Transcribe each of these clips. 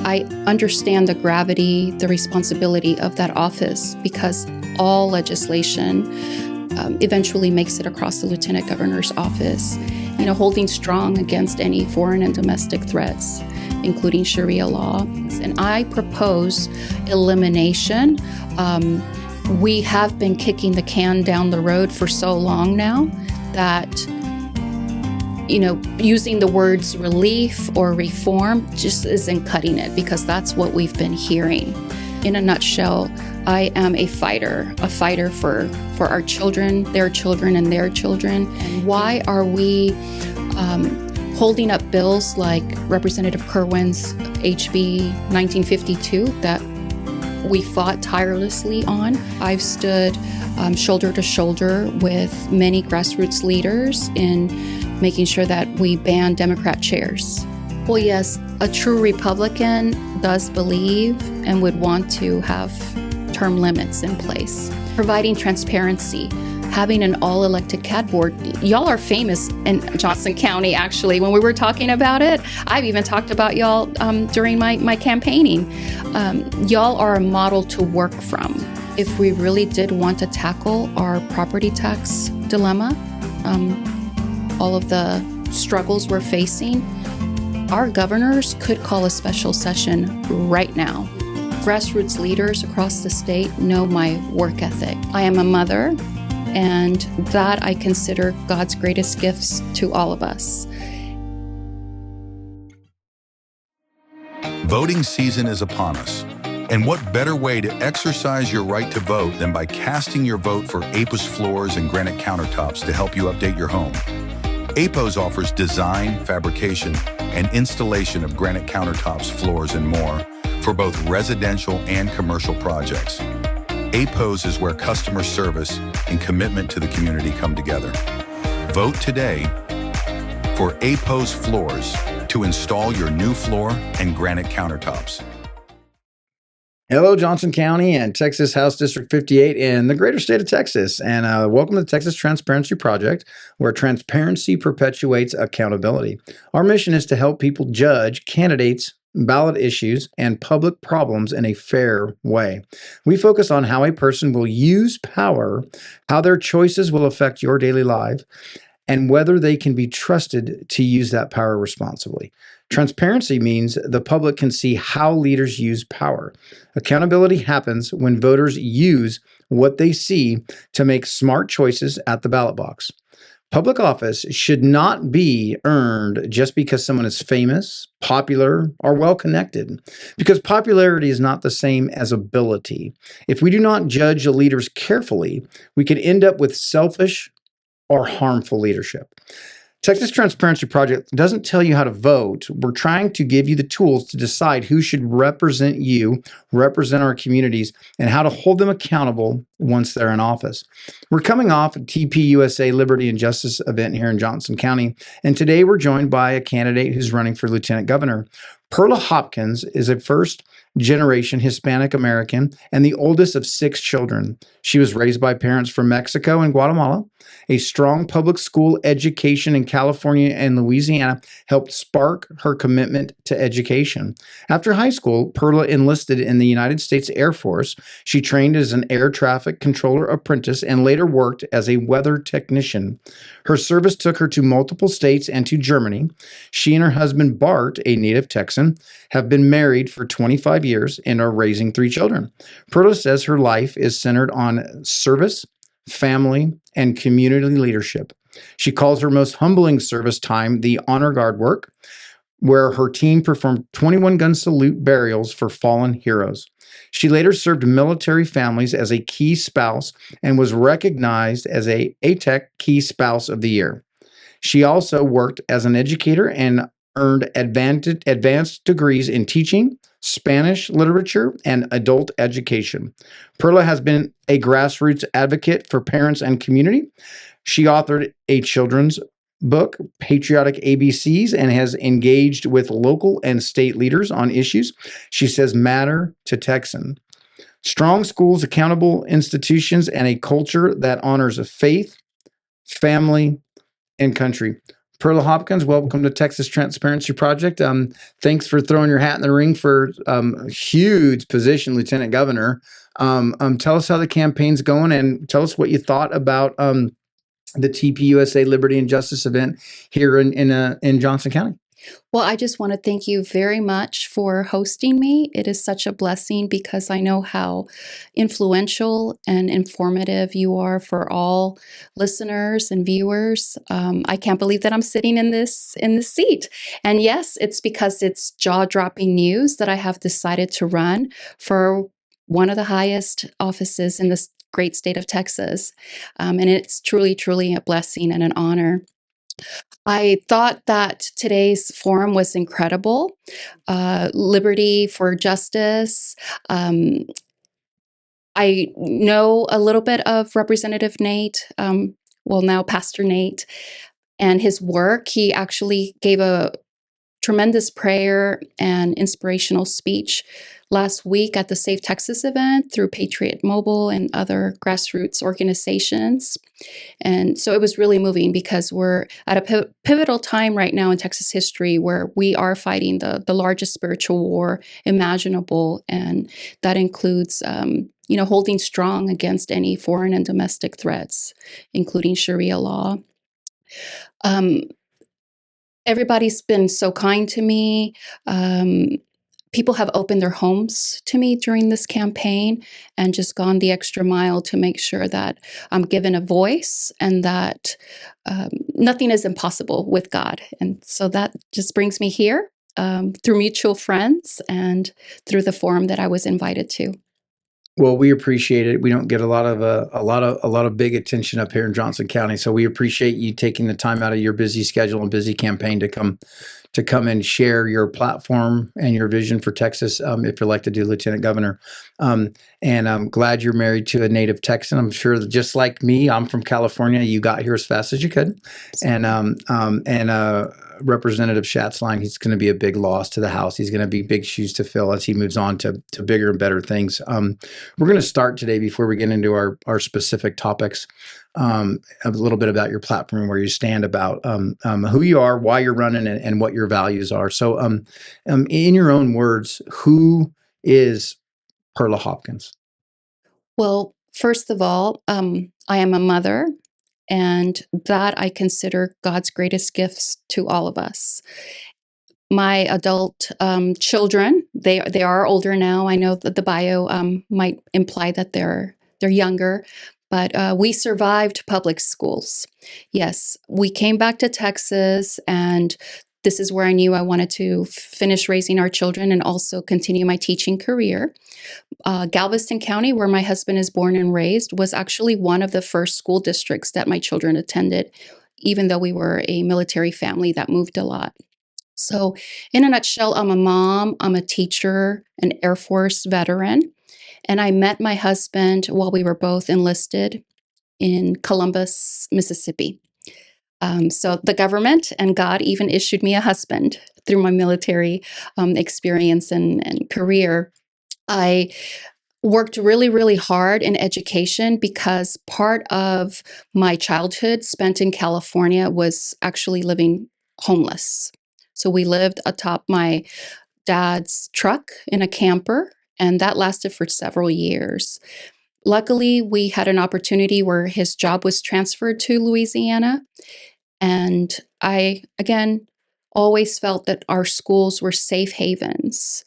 I understand the gravity, the responsibility of that office, because all legislation eventually makes it across the Lieutenant Governor's office, holding strong against any foreign and domestic threats, including Sharia law. And I propose elimination. We have been kicking the can down the road for so long now that, using the words relief or reform just isn't cutting it, because that's what we've been hearing. In a nutshell, I am a fighter for our children, their children, and their children. And why are we holding up bills like Representative Kerwin's HB 1952 that we fought tirelessly on? I've stood shoulder to shoulder with many grassroots leaders in making sure that we ban Democrat chairs. Well, yes, a true Republican does believe and would want to have term limits in place. Providing transparency, having an all-elected CAD board. Y'all are famous in Johnson County, actually. When we were talking about it, I've even talked about y'all during my campaigning. Y'all are a model to work from. If we really did want to tackle our property tax dilemma, all of the struggles we're facing, our governors could call a special session right now. Grassroots leaders across the state know my work ethic. I am a mother, and that I consider God's greatest gifts to all of us. Voting season is upon us. And what better way to exercise your right to vote than by casting your vote for APOS floors and granite countertops to help you update your home. APOS offers design, fabrication, and installation of granite countertops, floors, and more for both residential and commercial projects. APOS is where customer service and commitment to the community come together. Vote today for APOS floors to install your new floor and granite countertops. Hello, Johnson County and Texas House District 58 in the greater state of Texas. And welcome to the Texas Transparency Project, where transparency perpetuates accountability. Our mission is to help people judge candidates, ballot issues, and public problems in a fair way. We focus on how a person will use power, how their choices will affect your daily life, and whether they can be trusted to use that power responsibly. Transparency means the public can see how leaders use power. Accountability happens when voters use what they see to make smart choices at the ballot box. Public office should not be earned just because someone is famous, popular, or well-connected, because popularity is not the same as ability. If we do not judge the leaders carefully, we could end up with selfish or harmful leadership. Texas Transparency Project doesn't tell you how to vote. We're trying to give you the tools to decide who should represent you, represent our communities, and how to hold them accountable once they're in office. We're coming off a TPUSA Liberty and Justice event here in Johnson County, and today we're joined by a candidate who's running for Lieutenant Governor. Perla Hopkins is a first-generation Hispanic American and the oldest of 6 children. She was raised by parents from Mexico and Guatemala. A strong public school education in California and Louisiana helped spark her commitment to education. After high school, Perla enlisted in the United States Air Force. She trained as an air traffic controller apprentice and later worked as a weather technician. Her service took her to multiple states and to Germany. She and her husband, Bart, a native Texan, have been married for 25 years and are raising 3 children. Perla says her life is centered on service, family, and community leadership. She calls her most humbling service time the honor guard work, where her team performed 21 gun salute burials for fallen heroes. She later served military families as a key spouse and was recognized as a ATEC Key Spouse of the Year. She also worked as an educator and earned advanced degrees in teaching, Spanish literature, and adult education. Perla has been a grassroots advocate for parents and community. She authored a children's book, Patriotic ABCs, and has engaged with local and state leaders on issues she says matter to Texans. Strong schools, accountable institutions, and a culture that honors faith, family, and country. Perla Hopkins, welcome to Texas Transparency Project. Thanks for throwing your hat in the ring for a huge position, Lieutenant Governor. Tell us how the campaign's going, and tell us what you thought about the TPUSA Liberty and Justice event here in Johnson County. Well, I just want to thank you very much for hosting me. It is such a blessing because I know how influential and informative you are for all listeners and viewers. I can't believe that I'm sitting in this seat. And yes, it's because it's jaw-dropping news that I have decided to run for one of the highest offices in this great state of Texas. And it's truly, truly a blessing and an honor. I thought that today's forum was incredible. Liberty for justice. I know a little bit of Representative Nate, now Pastor Nate, and his work. He actually gave a tremendous prayer and inspirational speech last week at the Save Texas event through Patriot Mobile and other grassroots organizations. And so it was really moving because we're at a pivotal time right now in Texas history where we are fighting the largest spiritual war imaginable. And that includes, holding strong against any foreign and domestic threats, including Sharia law. Everybody's been so kind to me. People have opened their homes to me during this campaign and just gone the extra mile to make sure that I'm given a voice and that nothing is impossible with God. And so that just brings me here through mutual friends and through the forum that I was invited to. Well, we appreciate it. We don't get a lot of big attention up here in Johnson County, so we appreciate you taking the time out of your busy schedule and busy campaign to come and share your platform and your vision for Texas. If you're elected to Lieutenant Governor, and I'm glad you're married to a native Texan. I'm sure that just like me, I'm from California. You got here as fast as you could, and Representative Schatzline, he's going to be a big loss to the House. He's going to be big shoes to fill as he moves on to bigger and better things. We're going to start today before we get into our specific topics. A little bit about your platform, where you stand, about who you are, why you're running, and what your values are. So, in your own words, who is Perla Hopkins? Well, first of all, I am a mother. And that I consider God's greatest gifts to all of us. My adult children, they are older now. I know that the bio might imply that they're younger, but we survived public schools. Yes, we came back to Texas, and this is where I knew I wanted to finish raising our children and also continue my teaching career. Galveston County, where my husband is born and raised, was actually one of the first school districts that my children attended, even though we were a military family that moved a lot. So in a nutshell, I'm a mom, I'm a teacher, an Air Force veteran, and I met my husband while we were both enlisted in Columbus, Mississippi. So the government and God even issued me a husband through my military experience and career. I worked really, really hard in education because part of my childhood spent in California was actually living homeless. So we lived atop my dad's truck in a camper, and that lasted for several years. Luckily, we had an opportunity where his job was transferred to Louisiana. And I, again, always felt that our schools were safe havens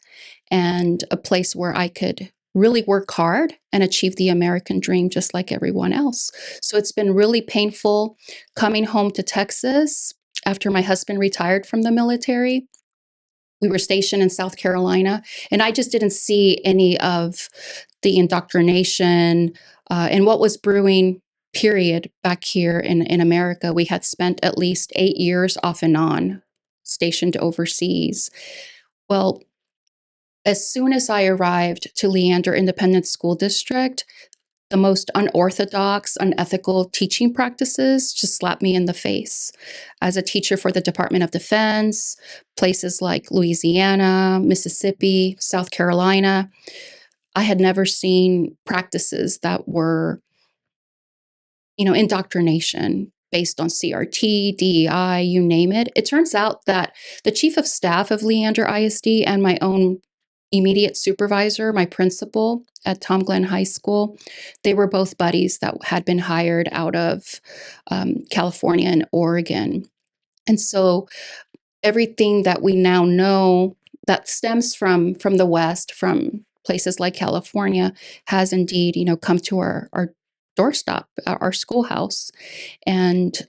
and a place where I could really work hard and achieve the American dream just like everyone else. So it's been really painful coming home to Texas after my husband retired from the military. We were stationed in South Carolina, and I just didn't see any of the indoctrination and what was brewing, period, back here in America. We had spent at least 8 years off and on stationed overseas. Well, as soon as I arrived to Leander Independent School District, the most unorthodox, unethical teaching practices just slapped me in the face. As a teacher for the Department of Defense, places like Louisiana, Mississippi, South Carolina, I had never seen practices that were, indoctrination, based on CRT, DEI, you name it. It turns out that the chief of staff of Leander ISD and my own immediate supervisor, my principal at Tom Glen High School, they were both buddies that had been hired out of California and Oregon. And so everything that we now know that stems from the West, from places like California, has indeed, come to our doorstep, our schoolhouse. And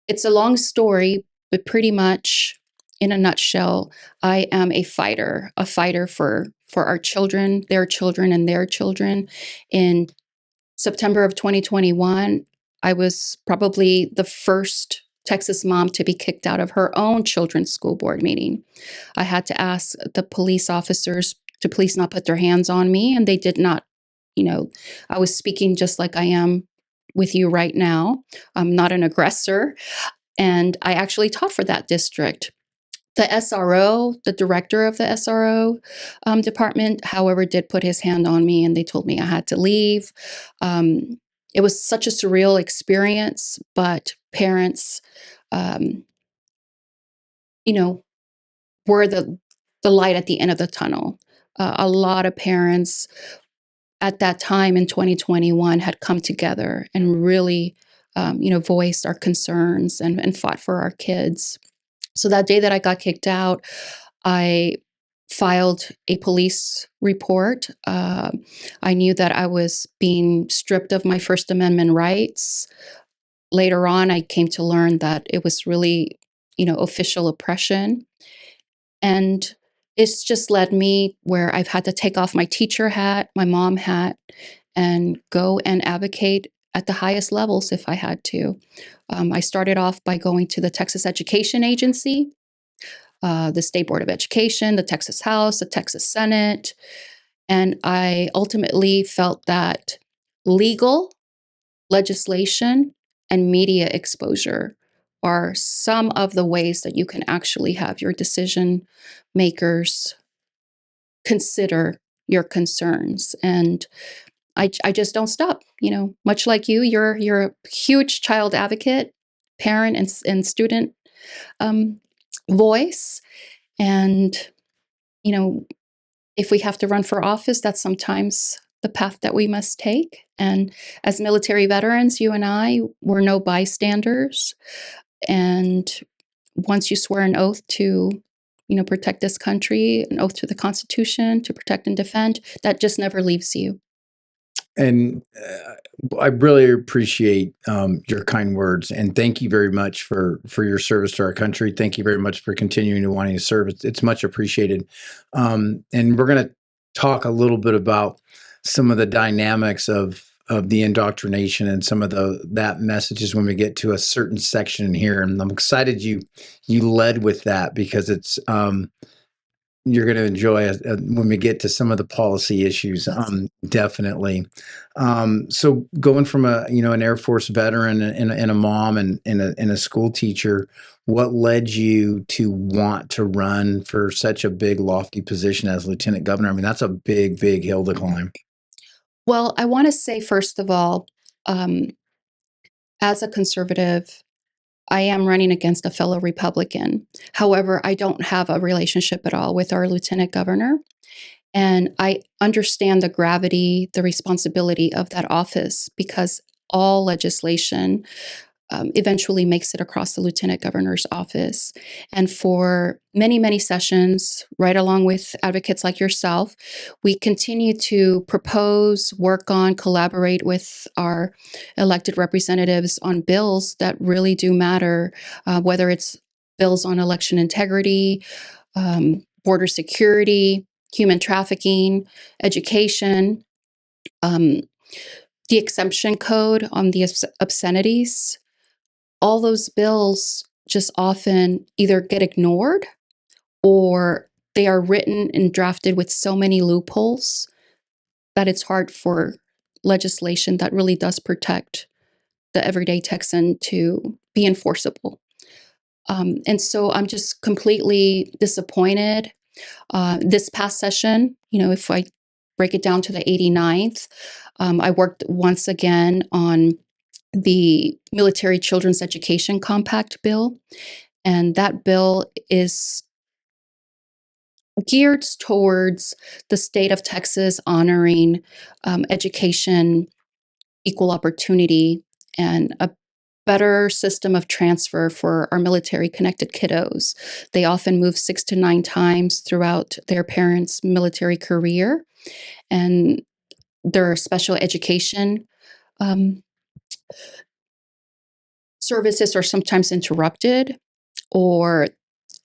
it's a long story, but pretty much in a nutshell, I am a fighter for our children, their children, and their children. In September of 2021, I was probably the first Texas mom to be kicked out of her own children's school board meeting. I had to ask the police officers to please not put their hands on me, and they did not. I was speaking just like I am with you right now. I'm not an aggressor, and I actually taught for that district. The SRO, the director of the SRO department, however, did put his hand on me, and they told me I had to leave. It was such a surreal experience, but parents, were the light at the end of the tunnel. A lot of parents at that time in 2021 had come together and really, voiced our concerns and fought for our kids. So that day that I got kicked out, I filed a police report. I knew that I was being stripped of my First Amendment rights. Later on, I came to learn that it was really, official oppression. And it's just led me where I've had to take off my teacher hat, my mom hat, and go and advocate at the highest levels if I had to. I started off by going to the Texas Education Agency, the State Board of Education, the Texas House, the Texas Senate, and I ultimately felt that legal legislation and media exposure are some of the ways that you can actually have your decision makers consider your concerns. And I just don't stop. Much like you're a huge child advocate, parent and student voice. And, if we have to run for office, that's sometimes the path that we must take. And as military veterans, you and I were no bystanders. And once you swear an oath to, protect this country, an oath to the Constitution, to protect and defend, that just never leaves you. And I really appreciate your kind words, and thank you very much for your service to our country. Thank you very much for continuing to wanting to serve. It's much appreciated. And we're going to talk a little bit about some of the dynamics of the indoctrination and some of that messages when we get to a certain section here. And I'm excited you led with that, because it's you're going to enjoy when we get to some of the policy issues. Definitely. So going from an Air Force veteran and a mom and a school teacher, what led you to want to run for such a big, lofty position as lieutenant governor? I mean, that's a big, big hill to climb. Well, I want to say, first of all, as a conservative, I am running against a fellow Republican. However, I don't have a relationship at all with our lieutenant governor. And I understand the gravity, the responsibility of that office, because all legislation eventually makes it across the lieutenant governor's office. And for many, many sessions, right along with advocates like yourself, we continue to propose, work on, collaborate with our elected representatives on bills that really do matter, whether it's bills on election integrity, border security, human trafficking, education, the exemption code on the obscenities. All those bills just often either get ignored, or they are written and drafted with so many loopholes that it's hard for legislation that really does protect the everyday Texan to be enforceable. And so I'm just completely disappointed. This past session, if I break it down to the 89th, I worked once again on the Military Children's Education Compact bill. And that bill is geared towards the state of Texas honoring education, equal opportunity, and a better system of transfer for our military connected kiddos. They often move 6 to 9 times throughout their parents' military career, and their special education um, services are sometimes interrupted, or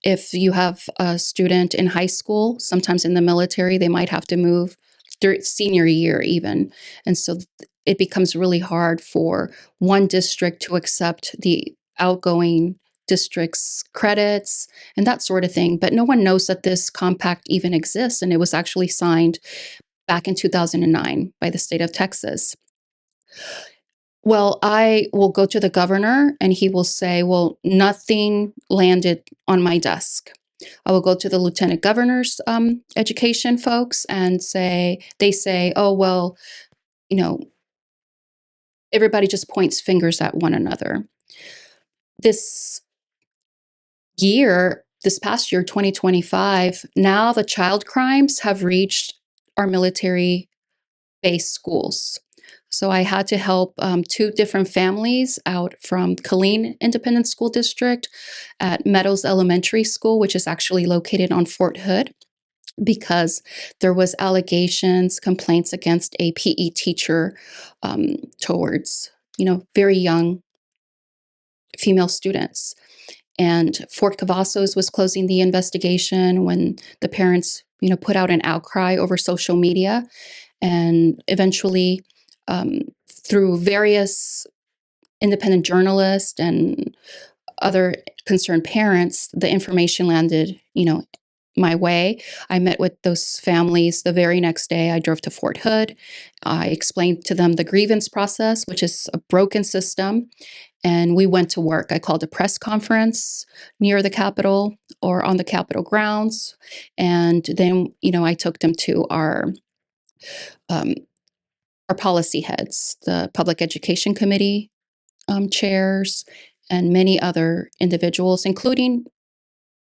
if you have a student in high school, sometimes in the military, they might have to move their senior year even. And so it becomes really hard for one district to accept the outgoing district's credits and that sort of thing. But no one knows that this compact even exists. And it was actually signed back in 2009 by the state of Texas. Well, I will go to the governor and he will say, well, nothing landed on my desk. I will go to the lieutenant governor's education folks and they say, oh, well, you know, everybody just points fingers at one another. This past year, 2025, now the child crimes have reached our military-based schools. So I had to help 2 different families out from Killeen Independent School District at Meadows Elementary School, which is actually located on Fort Hood, because there was allegations, complaints against a PE teacher towards, very young female students. And Fort Cavazos was closing the investigation when the parents, put out an outcry over social media. And eventually, through various independent journalists and other concerned parents, the information landed, my way. I met with those families the very next day. I drove to Fort Hood. I explained to them the grievance process, which is a broken system. And we went to work. I called a press conference near the Capitol or on the Capitol grounds. And then, I took them to our policy heads, the Public Education Committee chairs, and many other individuals, including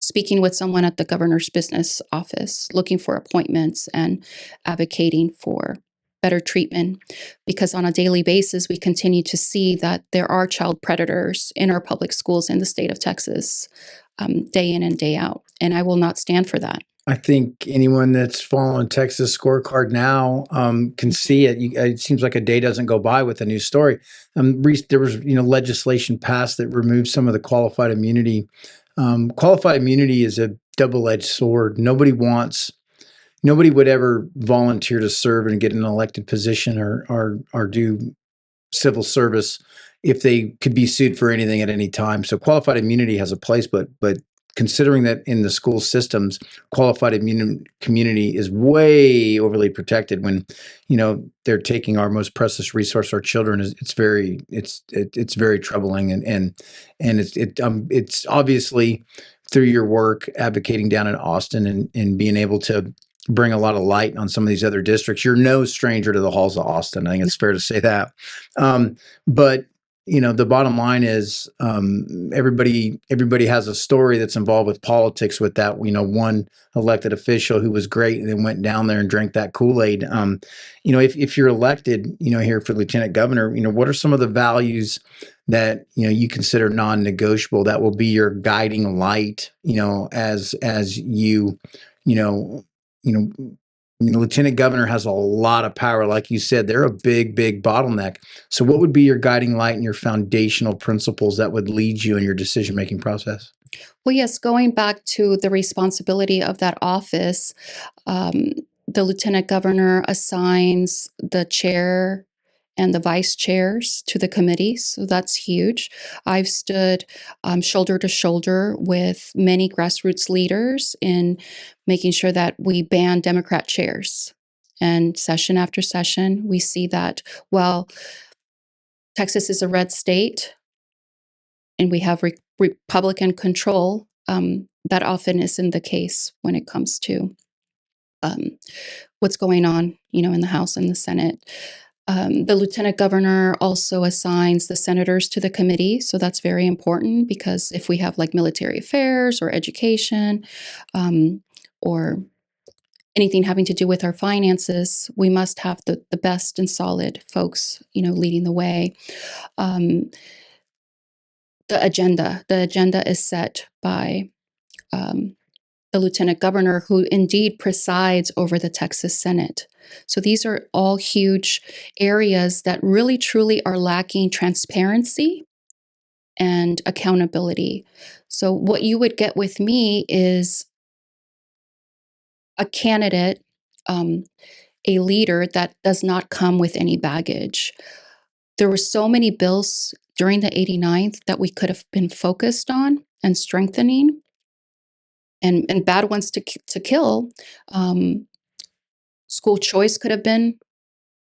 speaking with someone at the governor's business office, looking for appointments and advocating for better treatment. Because on a daily basis, we continue to see that there are child predators in our public schools in the state of Texas, day in and day out. And I will not stand for that. I think anyone that's following Texas scorecard now can see it. It seems like a day doesn't go by with a new story. There was, legislation passed that removed some of the qualified immunity. Qualified immunity is a double-edged sword. Nobody would ever volunteer to serve and get an elected position or do civil service if they could be sued for anything at any time. So qualified immunity has a place, but considering that in the school systems, qualified community is way overly protected when, they're taking our most precious resource, our children. It's very troubling. And it's obviously through your work advocating down in Austin and being able to bring a lot of light on some of these other districts. You're no stranger to the halls of Austin. I think it's fair to say that. But the bottom line is everybody has a story that's involved with politics with that, one elected official who was great and then went down there and drank that Kool-Aid. If you're elected, here for lieutenant governor, what are some of the values that, you consider non-negotiable that will be your guiding light, as you, the lieutenant governor has a lot of power. Like you said, they're a big, big bottleneck. So what would be your guiding light and your foundational principles that would lead you in your decision-making process? Well, yes, going back to the responsibility of that office, the lieutenant governor assigns the chair and the vice chairs to the committee. So that's huge. I've stood shoulder to shoulder with many grassroots leaders in making sure that we ban Democrat chairs. And session after session, we see that, well, Texas is a red state and we have Republican control. That often isn't the case when it comes to what's going on, in the House and the Senate. The lieutenant governor also assigns the senators to the committee. So that's very important, because if we have like military affairs or education, or anything having to do with our finances, we must have the best and solid folks, leading the way. The agenda is set by the lieutenant governor, who indeed presides over the Texas Senate. So these are all huge areas that really truly are lacking transparency and accountability. So what you would get with me is a candidate, a leader that does not come with any baggage. There were so many bills during the 89th that we could have been focused on and strengthening, and bad ones to kill. School choice could have been,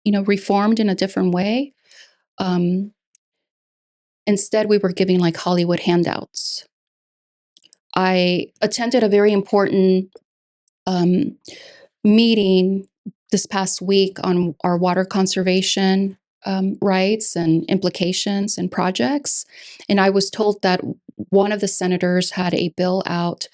reformed in a different way. Instead, we were giving like Hollywood handouts. I attended a very important meeting this past week on our water conservation rights and implications and projects. And I was told that one of the senators had a bill out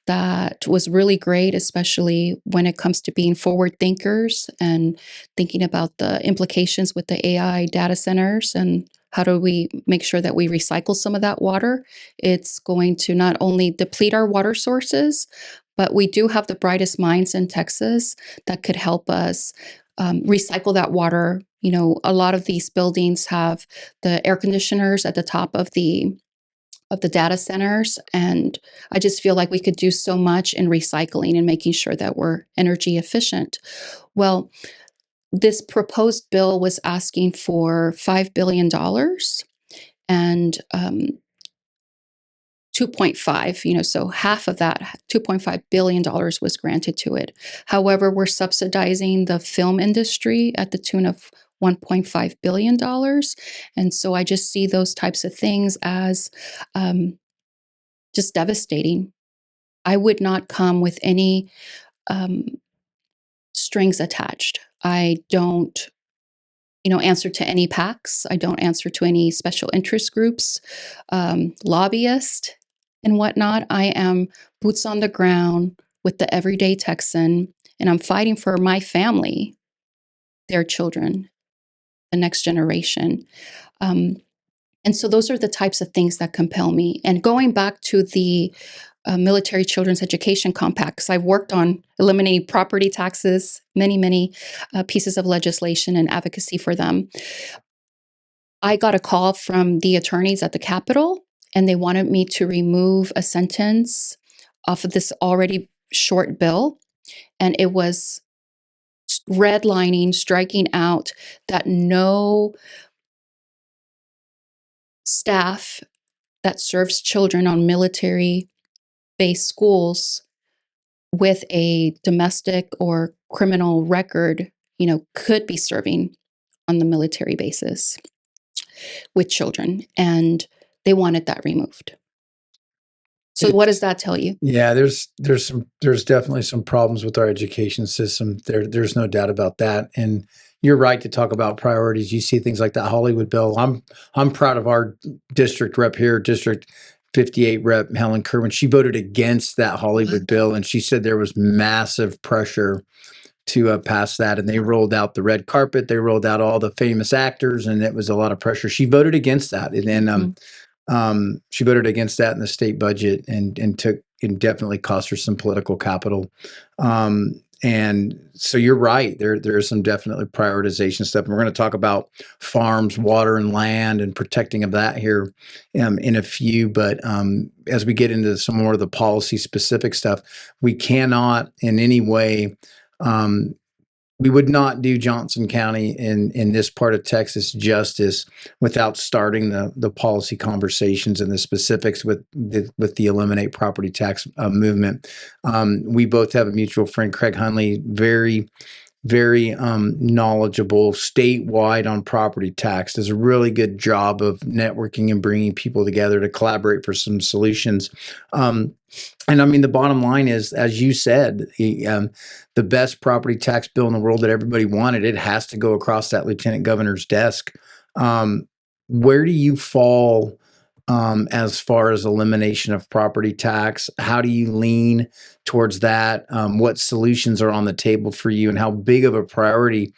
that was really great, especially when it comes to being forward thinkers and thinking about the implications with the AI data centers and how do we make sure that we recycle some of that water. It's going to not only deplete our water sources, but we do have the brightest minds in Texas that could help us recycle that water. A lot of these buildings have the air conditioners at the top of the data centers, and I just feel like we could do so much in recycling and making sure that we're energy efficient. Well, this proposed bill was asking for $5 billion, and 2.5, so half of that, $2.5 billion was granted to it. However, we're subsidizing the film industry at the tune of $1.5 billion. And so I just see those types of things as just devastating. I would not come with any strings attached. I don't answer to any PACs. I don't answer to any special interest groups, lobbyists, and whatnot. I am boots on the ground with the everyday Texan, and I'm fighting for my family, their children, the next generation. And so those are the types of things that compel me. And going back to the military children's education compacts, I've worked on eliminating property taxes, many pieces of legislation and advocacy for them. I got a call from the attorneys at the Capitol, and they wanted me to remove a sentence off of this already short bill. And it was redlining, striking out that no staff that serves children on military-based schools with a domestic or criminal record, could be serving on the military bases with children. And they wanted that removed. So what does that tell you? Yeah, there's definitely some problems with our education system. There's no doubt about that. And you're right to talk about priorities. You see things like that Hollywood bill. I'm proud of our district rep here, District 58 rep Helen Kerwin. She voted against that Hollywood bill, and she said there was massive pressure to pass that. And they rolled out the red carpet. They rolled out all the famous actors, and it was a lot of pressure. She voted against that, and then she voted against that in the state budget, and definitely cost her some political capital. And so you're right. There is some definitely prioritization stuff. And we're going to talk about farms, water, and land, and protecting of that here in a few. But as we get into some more of the policy specific stuff, we cannot in any way. We would not do Johnson County in this part of Texas justice without starting the policy conversations and the specifics with the Eliminate Property Tax movement. We both have a mutual friend, Craig Hunley, very very knowledgeable statewide on property tax, does a really good job of networking and bringing people together to collaborate for some solutions. And I mean, the bottom line is, as you said, the best property tax bill in the world that everybody wanted, it has to go across that lieutenant governor's desk. Where do you fall as far as elimination of property tax? How do you lean towards that? What solutions are on the table for you, and how big of a priority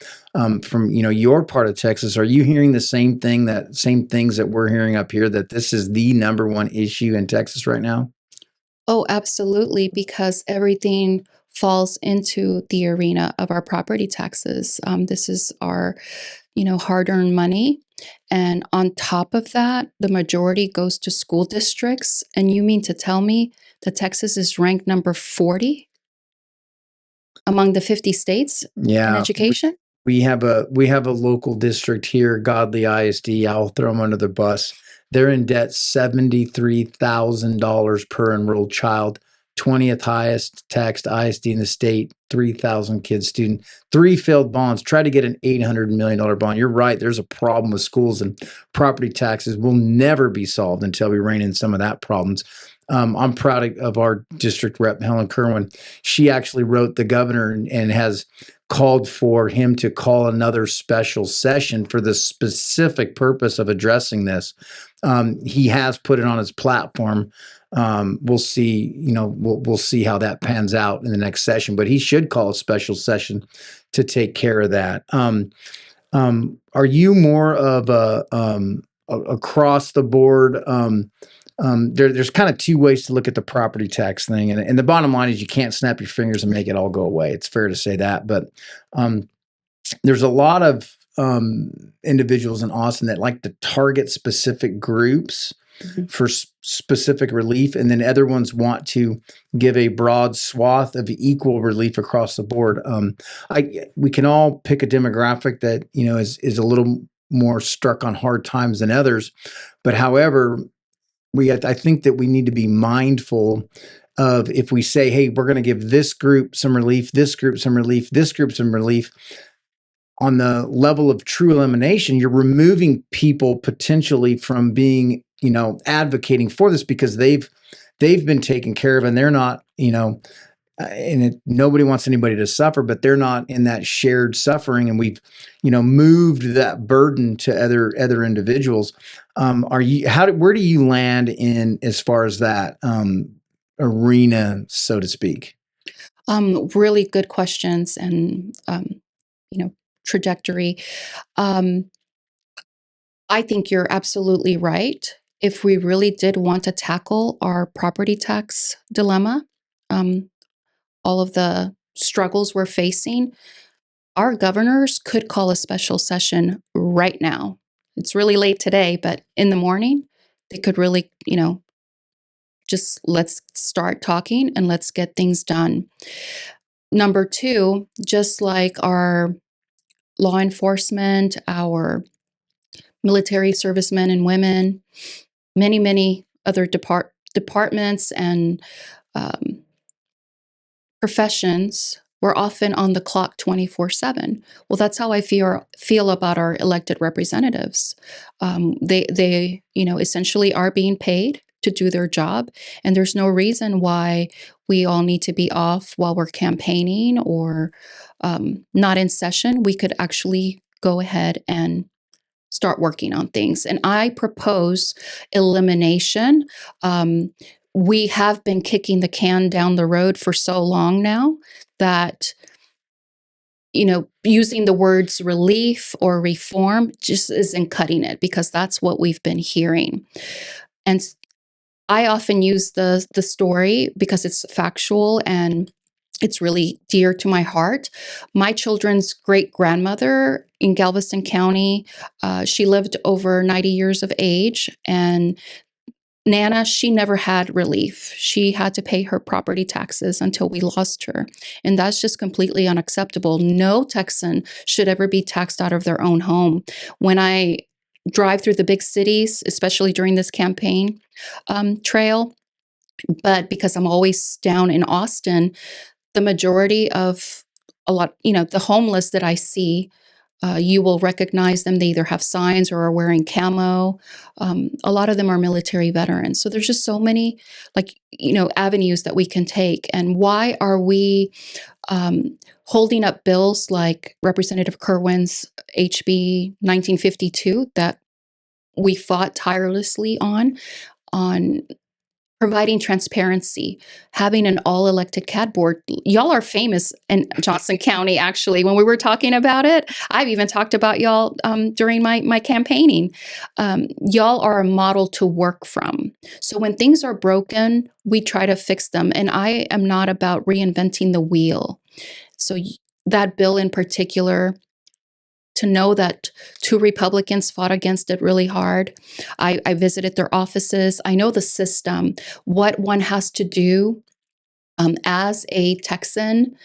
from your part of Texas? Are you hearing the same things that we're hearing up here, that this is the number one issue in Texas right now? Oh, absolutely, because everything falls into the arena of our property taxes. This is our, hard-earned money. And on top of that, the majority goes to school districts. And you mean to tell me that Texas is ranked number 40 among the 50 states in Yeah, education? we have a local district here, Godly ISD. I'll throw them under the bus. They're in debt $73,000 per enrolled child, 20th highest taxed ISD in the state, 3,000 kids student, 3 failed bonds. Try to get an $800 million bond. You're right. There's a problem with schools, and property taxes will never be solved until we rein in some of that problems. I'm proud of our district rep, Helen Kerwin. She actually wrote the governor and has called for him to call another special session for the specific purpose of addressing this. He has put it on his platform. We'll see, we'll see how that pans out in the next session, but he should call a special session to take care of that. Are you more of a across the board? There's kind of two ways to look at the property tax thing, and the bottom line is you can't snap your fingers and make it all go away. It's fair to say that, but there's a lot of individuals in Austin that like to target specific groups for specific relief, and then other ones want to give a broad swath of equal relief across the board. We can all pick a demographic that is a little more struck on hard times than others, but however, I think that we need to be mindful of, if we say, hey, we're going to give this group some relief, this group some relief, this group some relief, on the level of true elimination, you're removing people potentially from being, advocating for this, because they've been taken care of, and they're not, nobody wants anybody to suffer, but they're not in that shared suffering, and we've, moved that burden to other individuals. Where do you land in as far as that arena, so to speak? Really good questions, and trajectory. I think you're absolutely right. If we really did want to tackle our property tax dilemma, all of the struggles we're facing, our governors could call a special session right now. It's really late today, but in the morning, they could really, just let's start talking and let's get things done. Number two, just like our law enforcement, our military servicemen and women, many, many other departments and professions, we're often on the clock 24/7. Well, that's how I feel about our elected representatives. They essentially are being paid to do their job, and there's no reason why we all need to be off while we're campaigning or not in session. We could actually go ahead and start working on things. And I propose elimination. We have been kicking the can down the road for so long now that, using the words relief or reform just isn't cutting it, because that's what we've been hearing. And I often use the story because it's factual and it's really dear to my heart. My children's great-grandmother in Galveston County, she lived over 90 years of age, and Nana, she never had relief. She had to pay her property taxes until we lost her. And that's just completely unacceptable. No Texan should ever be taxed out of their own home. When I drive through the big cities, especially during this campaign trail, but because I'm always down in Austin, the majority of a lot, the homeless that I see, you will recognize them. They either have signs or are wearing camo. A lot of them are military veterans. So there's just so many, avenues that we can take. And why are we holding up bills like Representative Kerwin's HB 1952 that we fought tirelessly on providing transparency, having an all-elected CAD board. Y'all are famous in Johnson County, actually. When we were talking about it, I've even talked about y'all during my campaigning. Y'all are a model to work from. So when things are broken, we try to fix them. And I am not about reinventing the wheel. So that bill in particular, to know that 2 Republicans fought against it really hard. I visited their offices. I know the system, what one has to do as a Texan,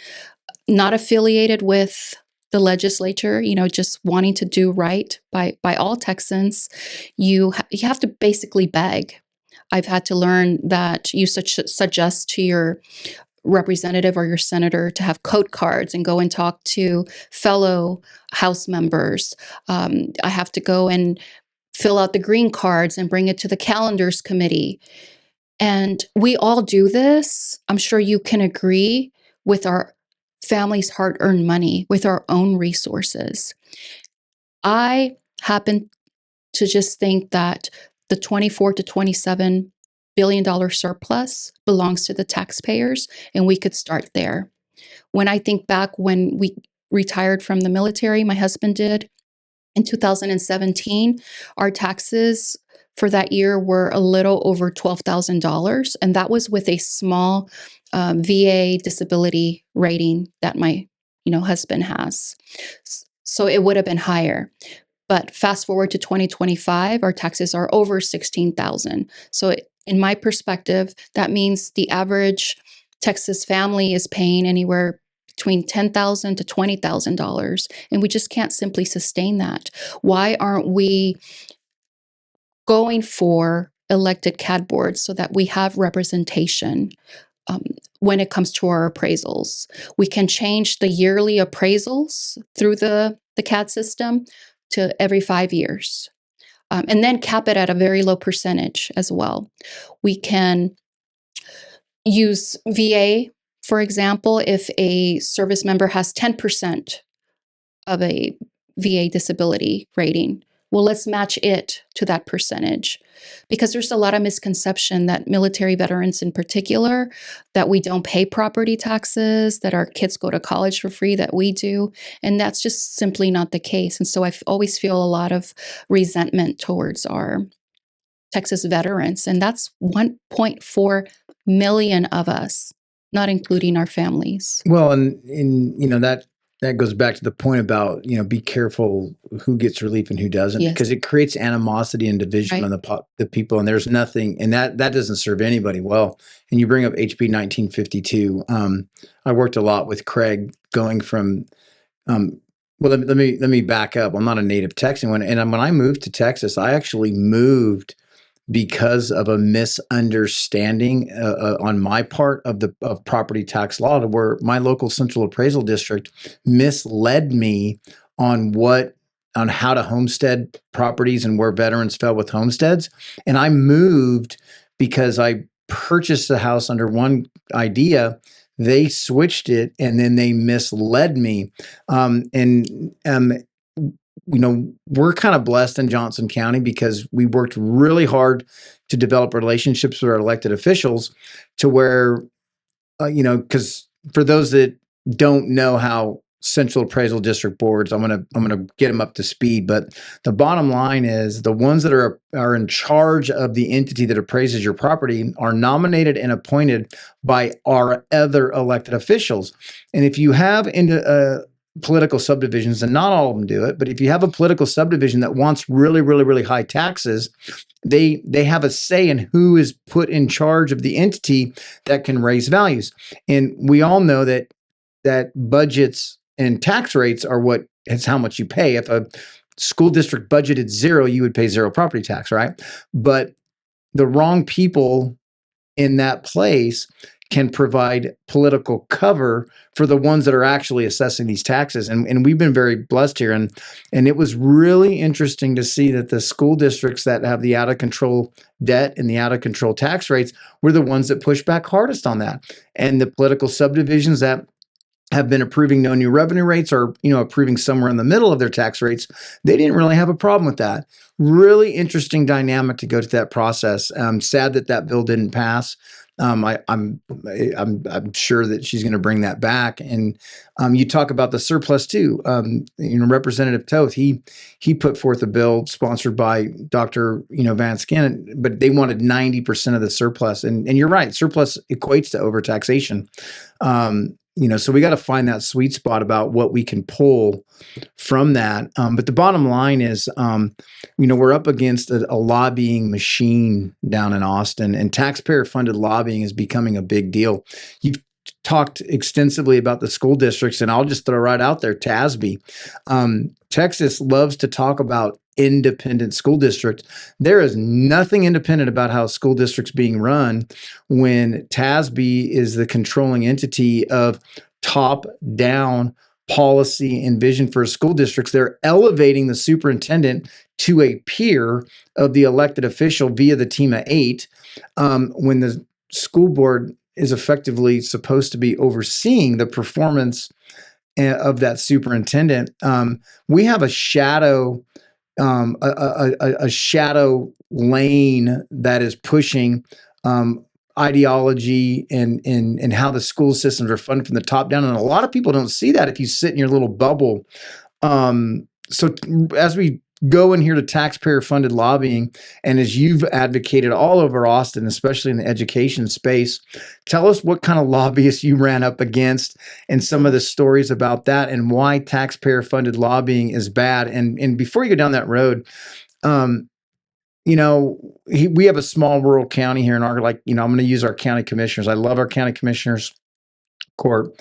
not affiliated with the legislature, just wanting to do right by all Texans. You have to basically beg. I've had to learn that you suggest to your representative or your senator to have code cards and go and talk to fellow House members. I have to go and fill out the green cards and bring it to the calendars committee. And we all do this. I'm sure you can agree, with our family's hard-earned money, with our own resources. I happen to just think that the $24 to $27 billion surplus belongs to the taxpayers, and we could start there. When I think back when we retired from the military, my husband did, in 2017, our taxes for that year were a little over $12,000, and that was with a small VA disability rating that my husband has. So it would have been higher. But fast forward to 2025, our taxes are over $16,000. So in my perspective, that means the average Texas family is paying anywhere between $10,000 to $20,000, and we just can't simply sustain that. Why aren't we going for elected CAD boards so that we have representation when it comes to our appraisals? We can change the yearly appraisals through the CAD system to every 5 years. And then cap it at a very low percentage as well. We can use VA, for example, if a service member has 10% of a VA disability rating. Well, let's match it to that percentage, because there's a lot of misconception that military veterans in particular, that we don't pay property taxes, that our kids go to college for free, that we do. And that's just simply not the case. And so I always feel a lot of resentment towards our Texas veterans. And that's 1.4 million of us, not including our families. Well, and that goes back to the point about, be careful who gets relief and who doesn't, Yes. because it creates animosity and division Right. on the people. And there's nothing, and that doesn't serve anybody well. And you bring up HB 1952. I worked a lot with Craig going from, well, let me back up. I'm not a native Texan. When I moved to Texas, I actually moved because of a misunderstanding on my part of property tax law, to where my local central appraisal district misled me on how to homestead properties and where veterans fell with homesteads. And I moved because I purchased the house under one idea. They switched it, and then they misled me. We're kind of blessed in Johnson County because we worked really hard to develop relationships with our elected officials, to where, because for those that don't know how central appraisal district boards, I'm gonna get them up to speed. But the bottom line is, the ones that are in charge of the entity that appraises your property are nominated and appointed by our other elected officials. And if you have political subdivisions, and not all of them do it, but if you have a political subdivision that wants really, really, really high taxes, they have a say in who is put in charge of the entity that can raise values. And we all know that budgets and tax rates are it's how much you pay. If a school district budgeted 0, you would pay 0 property tax, right? But the wrong people in that place can provide political cover for the ones that are actually assessing these taxes. And we've been very blessed here. And it was really interesting to see that the school districts that have the out of control debt and the out of control tax rates were the ones that push back hardest on that. And the political subdivisions that have been approving no new revenue rates or, approving somewhere in the middle of their tax rates, they didn't really have a problem with that. Really interesting dynamic to go through that process. I'm sad that bill didn't pass. I'm sure that she's going to bring that back. And you talk about the surplus too. Representative Toth, he put forth a bill sponsored by Dr. Van Skin, but they wanted 90% of the surplus. And you're right, surplus equates to overtaxation. So we got to find that sweet spot about what we can pull from that. But the bottom line is, we're up against a lobbying machine down in Austin, and taxpayer-funded lobbying is becoming a big deal. You've talked extensively about the school districts, and I'll just throw right out there, TASB. Texas loves to talk about independent school district. There is nothing independent about how a school district's being run when TASB is the controlling entity of top-down policy and vision for school districts. They're elevating the superintendent to a peer of the elected official via the team of 8, when the school board is effectively supposed to be overseeing the performance of that superintendent. We have a shadow a shadow lane that is pushing ideology and how the school systems are funded from the top down. And a lot of people don't see that if you sit in your little bubble. So as we go in here to taxpayer-funded lobbying, and as you've advocated all over Austin, especially in the education space, tell us what kind of lobbyists you ran up against and some of the stories about that and why taxpayer-funded lobbying is bad. And before you go down that road, we have a small rural county here in our, I'm going to use our county commissioners. I love our county commissioners court.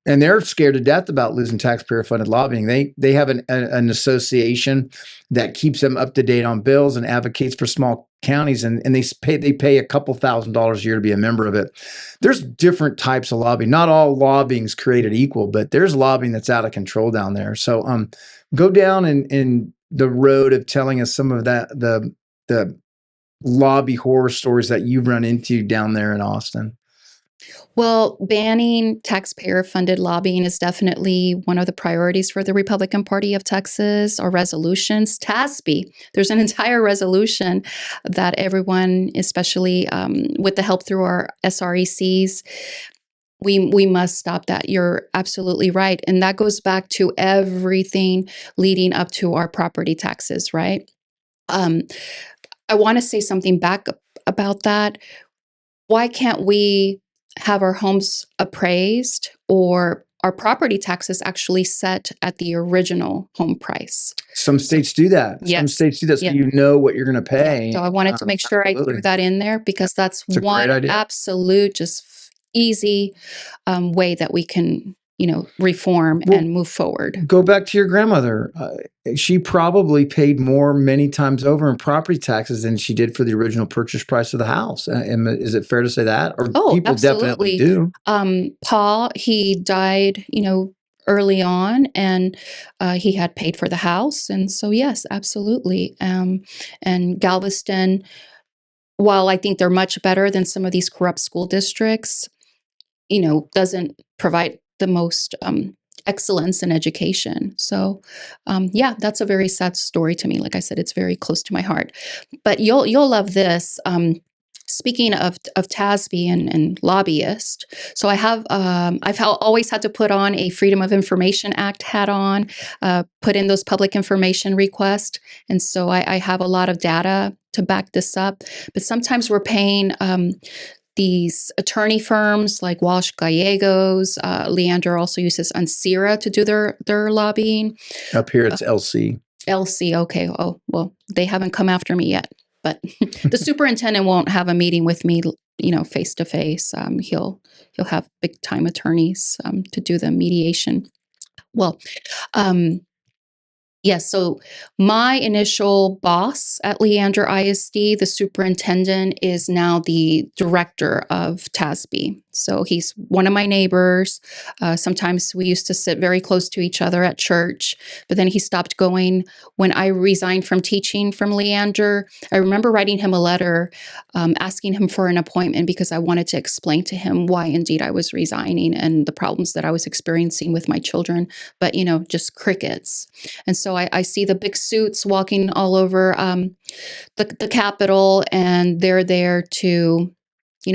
And they're scared to death about losing taxpayer-funded lobbying. They have an association that keeps them up to date on bills and advocates for small counties, and they pay a couple $1,000s a year to be a member of it. There's different types of lobbying. Not all lobbying is created equal, but there's lobbying that's out of control down there. So go down in the road of telling us some of that the lobby horror stories that you've run into down there in Austin. Well, banning taxpayer-funded lobbying is definitely one of the priorities for the Republican Party of Texas, or resolutions. TASB, there's an entire resolution that everyone, especially with the help through our SRECs, we must stop that. You're absolutely right. And that goes back to everything leading up to our property taxes, right? I want to say something back about that. Why can't we have our homes appraised or our property taxes actually set at the original home price? Some states do that. Yes. Some states do that, so Yeah. you know what you're going to pay. So I wanted to make sure I threw that in there, because that's It's a one great idea. absolute, just easy way that we can, reform and move forward. Go back to your grandmother. She probably paid more many times over in property taxes than she did for the original purchase price of the house. Is it fair to say that? Or people absolutely. definitely do. Paul, he died, early on, and he had paid for the house. And so, yes, absolutely. And Galveston, while I think they're much better than some of these corrupt school districts, doesn't provide the most excellence in education. So, that's a very sad story to me. Like I said, it's very close to my heart. But you'll love this. Speaking of TASB and lobbyists, so I've always had to put on a Freedom of Information Act hat on, put in those public information requests, and so I have a lot of data to back this up. But sometimes we're paying these attorney firms like Walsh Gallegos. Leander also uses Ansira to do their lobbying. Up here, it's LC. LC, okay. Oh, well, they haven't come after me yet. But the superintendent won't have a meeting with me, face to face. He'll have big time attorneys to do the mediation. Well, Yes. So my initial boss at Leander ISD, the superintendent, is now the director of TASB. So he's one of my neighbors. Sometimes we used to sit very close to each other at church, but then he stopped going. When I resigned from teaching from Leander, I remember writing him a letter asking him for an appointment because I wanted to explain to him why indeed I was resigning and the problems that I was experiencing with my children. But, just crickets. And so I see the big suits walking all over the Capitol, and they're there to,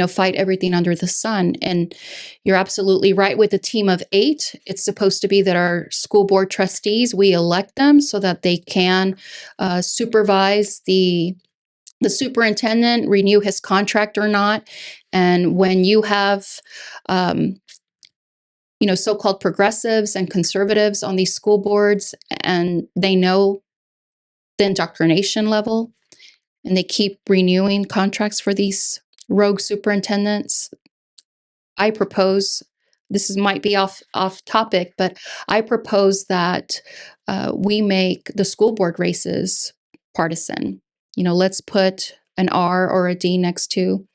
fight everything under the sun. And you're absolutely right. With a team of 8, it's supposed to be that our school board trustees, we elect them so that they can supervise the superintendent, renew his contract or not. And when you have so-called progressives and conservatives on these school boards, and they know the indoctrination level, and they keep renewing contracts for these rogue superintendents. I propose, might be off topic, but I propose that we make the school board races partisan. Let's put an R or a D next to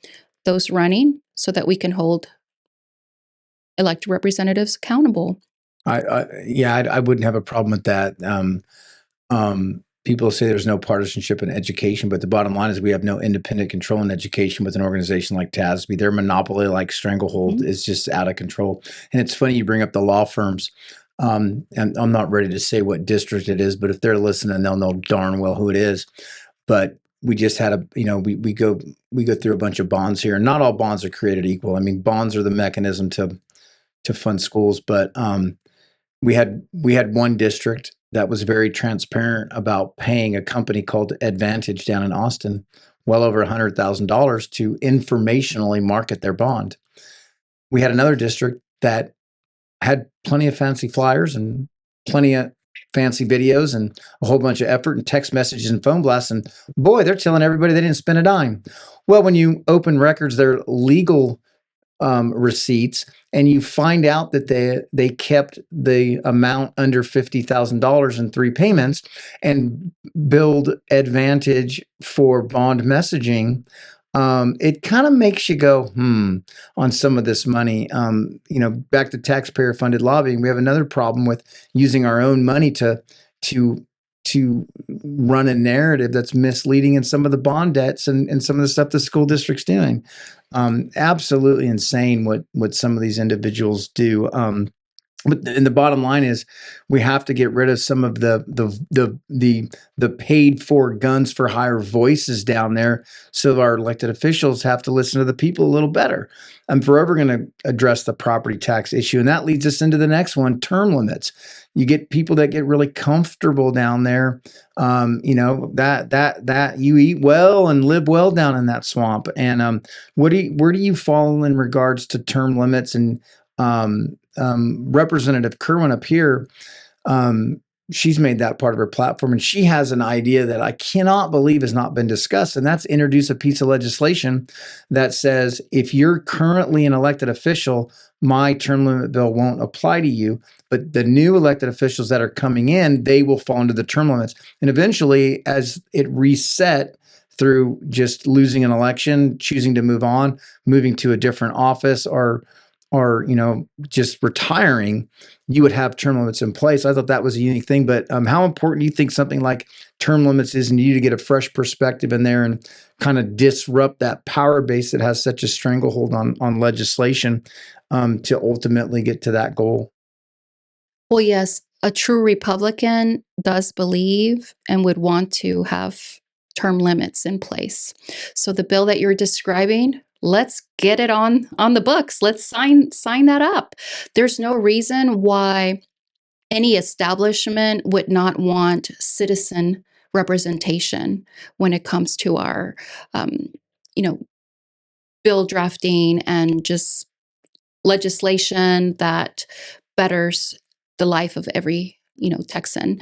those running so that we can hold elected representatives accountable. I wouldn't have a problem with that. People say there's no partisanship in education, but the bottom line is we have no independent control in education with an organization like TASB. Their monopoly-like stranglehold is just out of control. And it's funny you bring up the law firms. And I'm not ready to say what district it is, but if they're listening, they'll know darn well who it is. But we just had we go through a bunch of bonds here, and not all bonds are created equal. I mean, bonds are the mechanism to fund schools, but we had one district that was very transparent about paying a company called Advantage down in Austin well over $100,000 to informationally market their bond. We had another district that had plenty of fancy flyers and plenty of fancy videos and a whole bunch of effort and text messages and phone blasts. And boy, they're telling everybody they didn't spend a dime. Well, when you open records, they're legal receipts, and you find out that they kept the amount under $50,000 in 3 payments and billed Advantage for bond messaging. It kind of makes you go, on some of this money. Back to taxpayer-funded lobbying, we have another problem with using our own money to run a narrative that's misleading in some of the bond debts and some of the stuff the school district's doing. Absolutely insane what some of these individuals do. And the bottom line is we have to get rid of some of the paid for guns for hire voices down there, so our elected officials have to listen to the people a little better. I'm forever going to address the property tax issue, and that leads us into the next one: term limits. You get people that get really comfortable down there. That you eat well and live well down in that swamp. And where do you fall in regards to term limits? And Representative Kerwin up here, she's made that part of her platform, and she has an idea that I cannot believe has not been discussed, and that's introduce a piece of legislation that says if you're currently an elected official, my term limit bill won't apply to you, but the new elected officials that are coming in, they will fall into the term limits. And eventually, as it reset through just losing an election, choosing to move on, moving to a different office, or just retiring, you would have term limits in place. I thought that was a unique thing. But how important do you think something like term limits is in you to get a fresh perspective in there and kind of disrupt that power base that has such a stranglehold on legislation to ultimately get to that goal? Well, yes, a true Republican does believe and would want to have term limits in place. So the bill that you're describing, let's get it on the books. Let's sign that up. There's no reason why any establishment would not want citizen representation when it comes to our, bill drafting and just legislation that betters the life of every, Texan.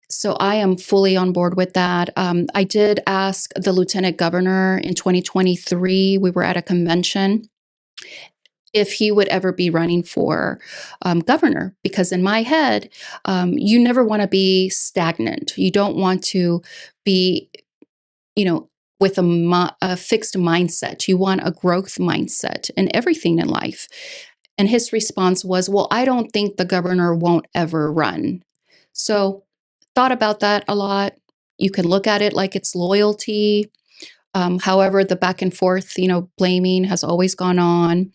So I am fully on board with that. I did ask the lieutenant governor in 2023. We were at a convention, if he would ever be running for governor, because in my head, you never want to be stagnant. You don't want to be, with a fixed mindset. You want a growth mindset in everything in life. And his response was, well, I don't think the governor won't ever run. So thought about that a lot. You can look at it like it's loyalty. However, the back and forth, blaming has always gone on.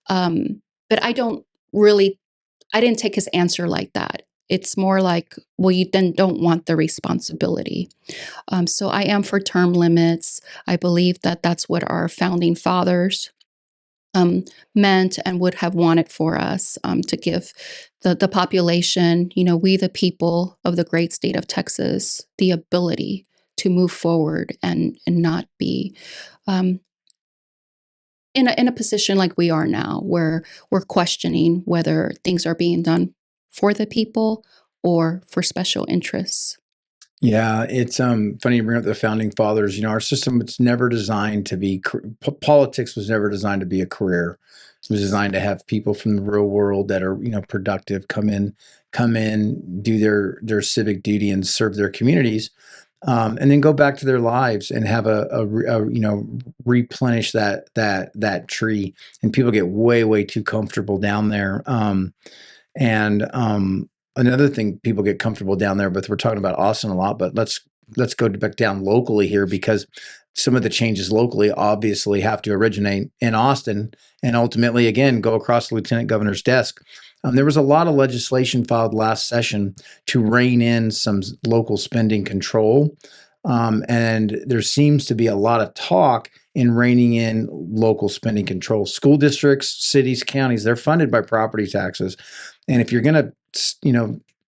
But I didn't take his answer like that. It's more like, well, you then don't want the responsibility. So I am for term limits. I believe that that's what our founding fathers meant and would have wanted for us, to give the population, we the people of the great state of Texas, the ability to move forward and not be um, in a position like we are now, where we're questioning whether things are being done for the people or for special interests. Yeah, it's funny you bring up the founding fathers. Our system was never designed to be politics was never designed to be a career. It was designed to have people from the real world that are productive come in, do their civic duty and serve their communities, and then go back to their lives and have replenish that tree. And people get way too comfortable down there. And another thing, people get comfortable down there, but we're talking about Austin a lot, but let's go back down locally here, because some of the changes locally obviously have to originate in Austin and ultimately, again, go across the lieutenant governor's desk. There was a lot of legislation filed last session to rein in some local spending control. And there seems to be a lot of talk in reining in local spending control. School districts, cities, counties, they're funded by property taxes. And if you're going to,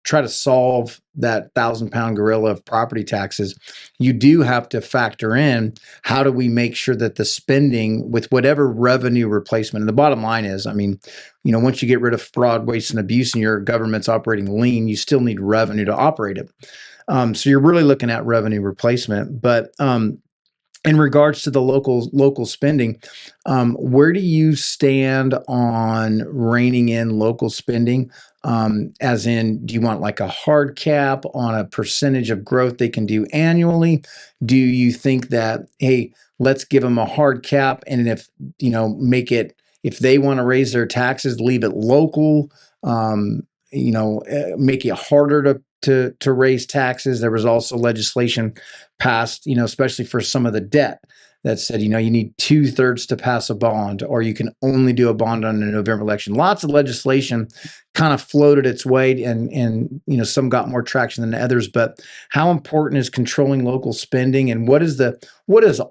try to solve that 1,000-pound gorilla of property taxes, you do have to factor in, how do we make sure that the spending with whatever revenue replacement, and the bottom line is, once you get rid of fraud, waste, and abuse and your government's operating lean, you still need revenue to operate it. So you're really looking at revenue replacement. But in regards to the local spending, where do you stand on reining in local spending? As in, do you want like a hard cap on a percentage of growth they can do annually? Do you think that, hey, let's give them a hard cap, and if make it, if they want to raise their taxes, leave it local? Make it harder to raise taxes. There was also legislation passed, especially for some of the debt, that said, you need 2/3 to pass a bond, or you can only do a bond on a November election. Lots of legislation kind of floated its way, and some got more traction than others. But how important is controlling local spending, and what is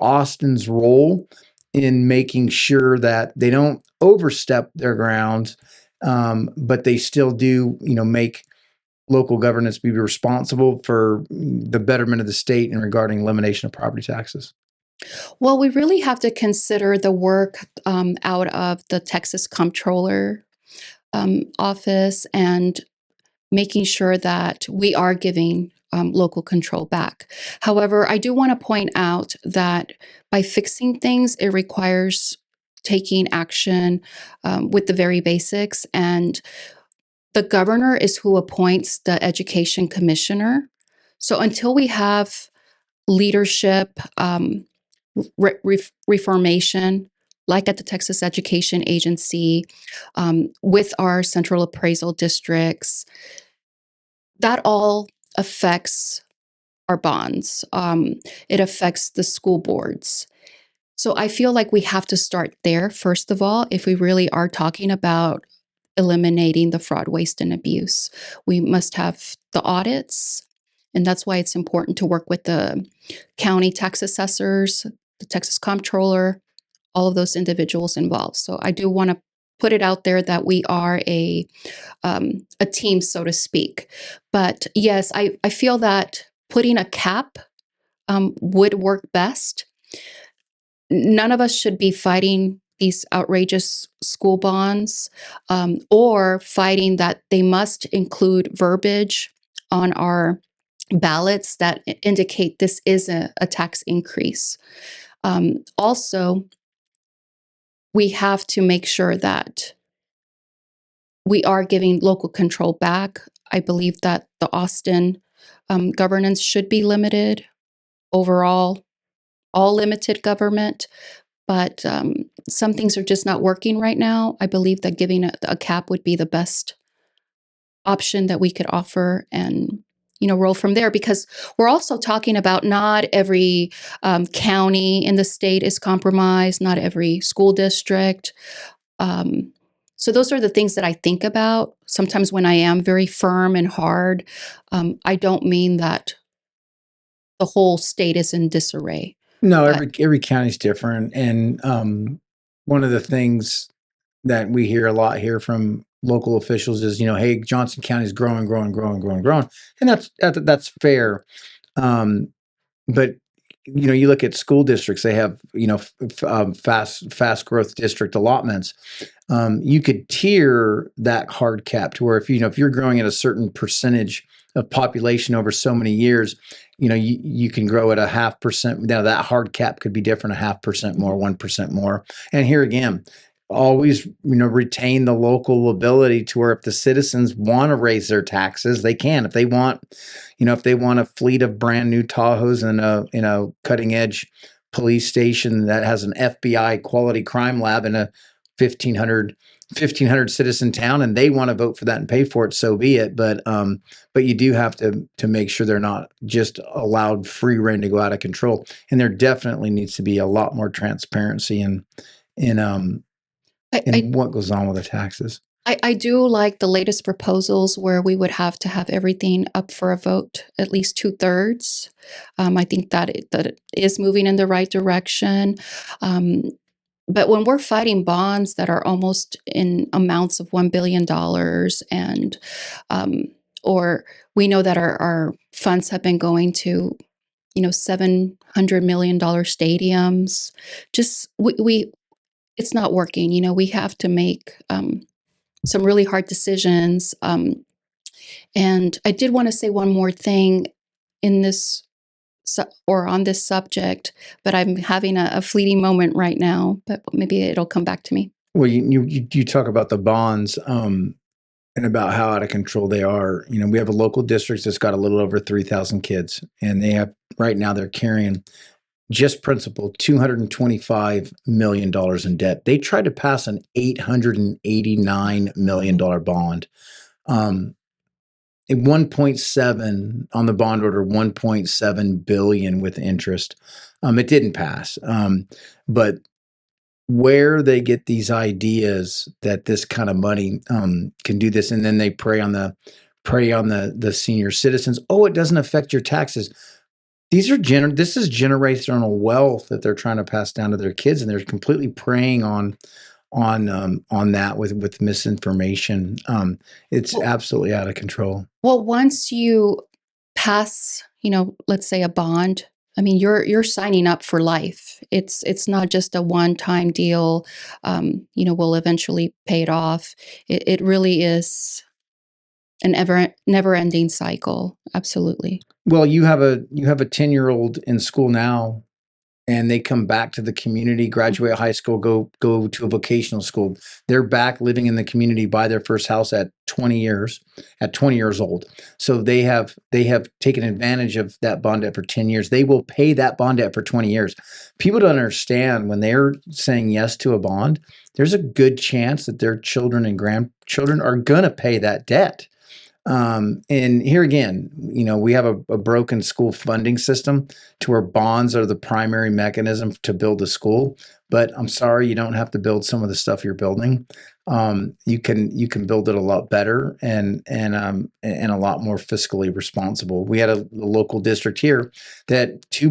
Austin's role in making sure that they don't overstep their grounds, but they still do, make local governance be responsible for the betterment of the state and regarding elimination of property taxes? Well, we really have to consider the work out of the Texas Comptroller office, and making sure that we are giving local control back. However, I do want to point out that by fixing things, it requires taking action with the very basics. And the governor is who appoints the education commissioner. So until we have leadership, reformation, like at the Texas Education Agency, with our central appraisal districts, that all affects our bonds. It affects the school boards. So I feel like we have to start there, first of all, if we really are talking about eliminating the fraud, waste, and abuse. We must have the audits, and that's why it's important to work with the county tax assessors, the Texas Comptroller, all of those individuals involved. So I do want to put it out there that we are a team, so to speak. But yes, I feel that putting a cap would work best. None of us should be fighting these outrageous school bonds, or fighting that they must include verbiage on our ballots that indicate this is a tax increase. Also, we have to make sure that we are giving local control back. I believe that the Austin governance should be limited overall, all limited government, but some things are just not working right now. I believe that giving a cap would be the best option that we could offer, and roll from there, because we're also talking about not every county in the state is compromised, not every school district. So those are the things that I think about sometimes when I am very firm and hard. I don't mean that the whole state is in disarray. No, But every county's different, and one of the things that we hear a lot here from local officials is, hey, Johnson County is growing, growing, growing, growing, growing, and that's fair. Um, but you look at school districts; they have fast growth district allotments. You could tier that hard cap to where if you're growing at a certain percentage of population over so many years, you can grow at a 0.5%. Now that hard cap could be different, 0.5% more, 1% more. And here again, always retain the local ability to where if the citizens want to raise their taxes, they can. If they want, a fleet of brand new Tahoes and a cutting edge police station that has an FBI quality crime lab and a 1,500 citizen town, and they want to vote for that and pay for it, so be it. But you do have to make sure they're not just allowed free rein to go out of control. And there definitely needs to be a lot more transparency in what goes on with the taxes. I do like the latest proposals where we would have to have everything up for a vote, at least 2/3. I think that it is moving in the right direction. But when we're fighting bonds that are almost in amounts of $1 billion, and or we know that our funds have been going to $700 million stadiums, just we it's not working. We have to make some really hard decisions. And I did want to say one more thing in this or on this subject, but I'm having a fleeting moment right now, but maybe it'll come back to me. Well, you talk about the bonds and about how out of control they are. We have a local district that's got a little over 3,000 kids, and right now they're carrying just principal $225 million in debt. They tried to pass an $889 million bond. 1.7 on the bond order, 1.7 billion with interest. It didn't pass. But where they get these ideas that this kind of money can do this, and then they prey on the senior citizens. Oh, it doesn't affect your taxes. This is generational wealth that they're trying to pass down to their kids, and they're completely preying on that with misinformation. It's absolutely out of control. Well, once you pass, let's say a bond, I mean, you're signing up for life. It's not just a one-time deal. We'll eventually pay it off. It really is an never-ending cycle. Absolutely. Well, you have a 10-year-old in school now, and they come back to the community, graduate high school, go to a vocational school. They're back living in the community, buy their first house at 20 years old. So they have taken advantage of that bond debt for 10 years. They will pay that bond debt for 20 years. People don't understand when they're saying yes to a bond, there's a good chance that their children and grandchildren are going to pay that debt. And here again, we have a broken school funding system to where bonds are the primary mechanism to build a school. But I'm sorry, you don't have to build some of the stuff you're building. You can build it a lot better and a lot more fiscally responsible. We had a local district here that two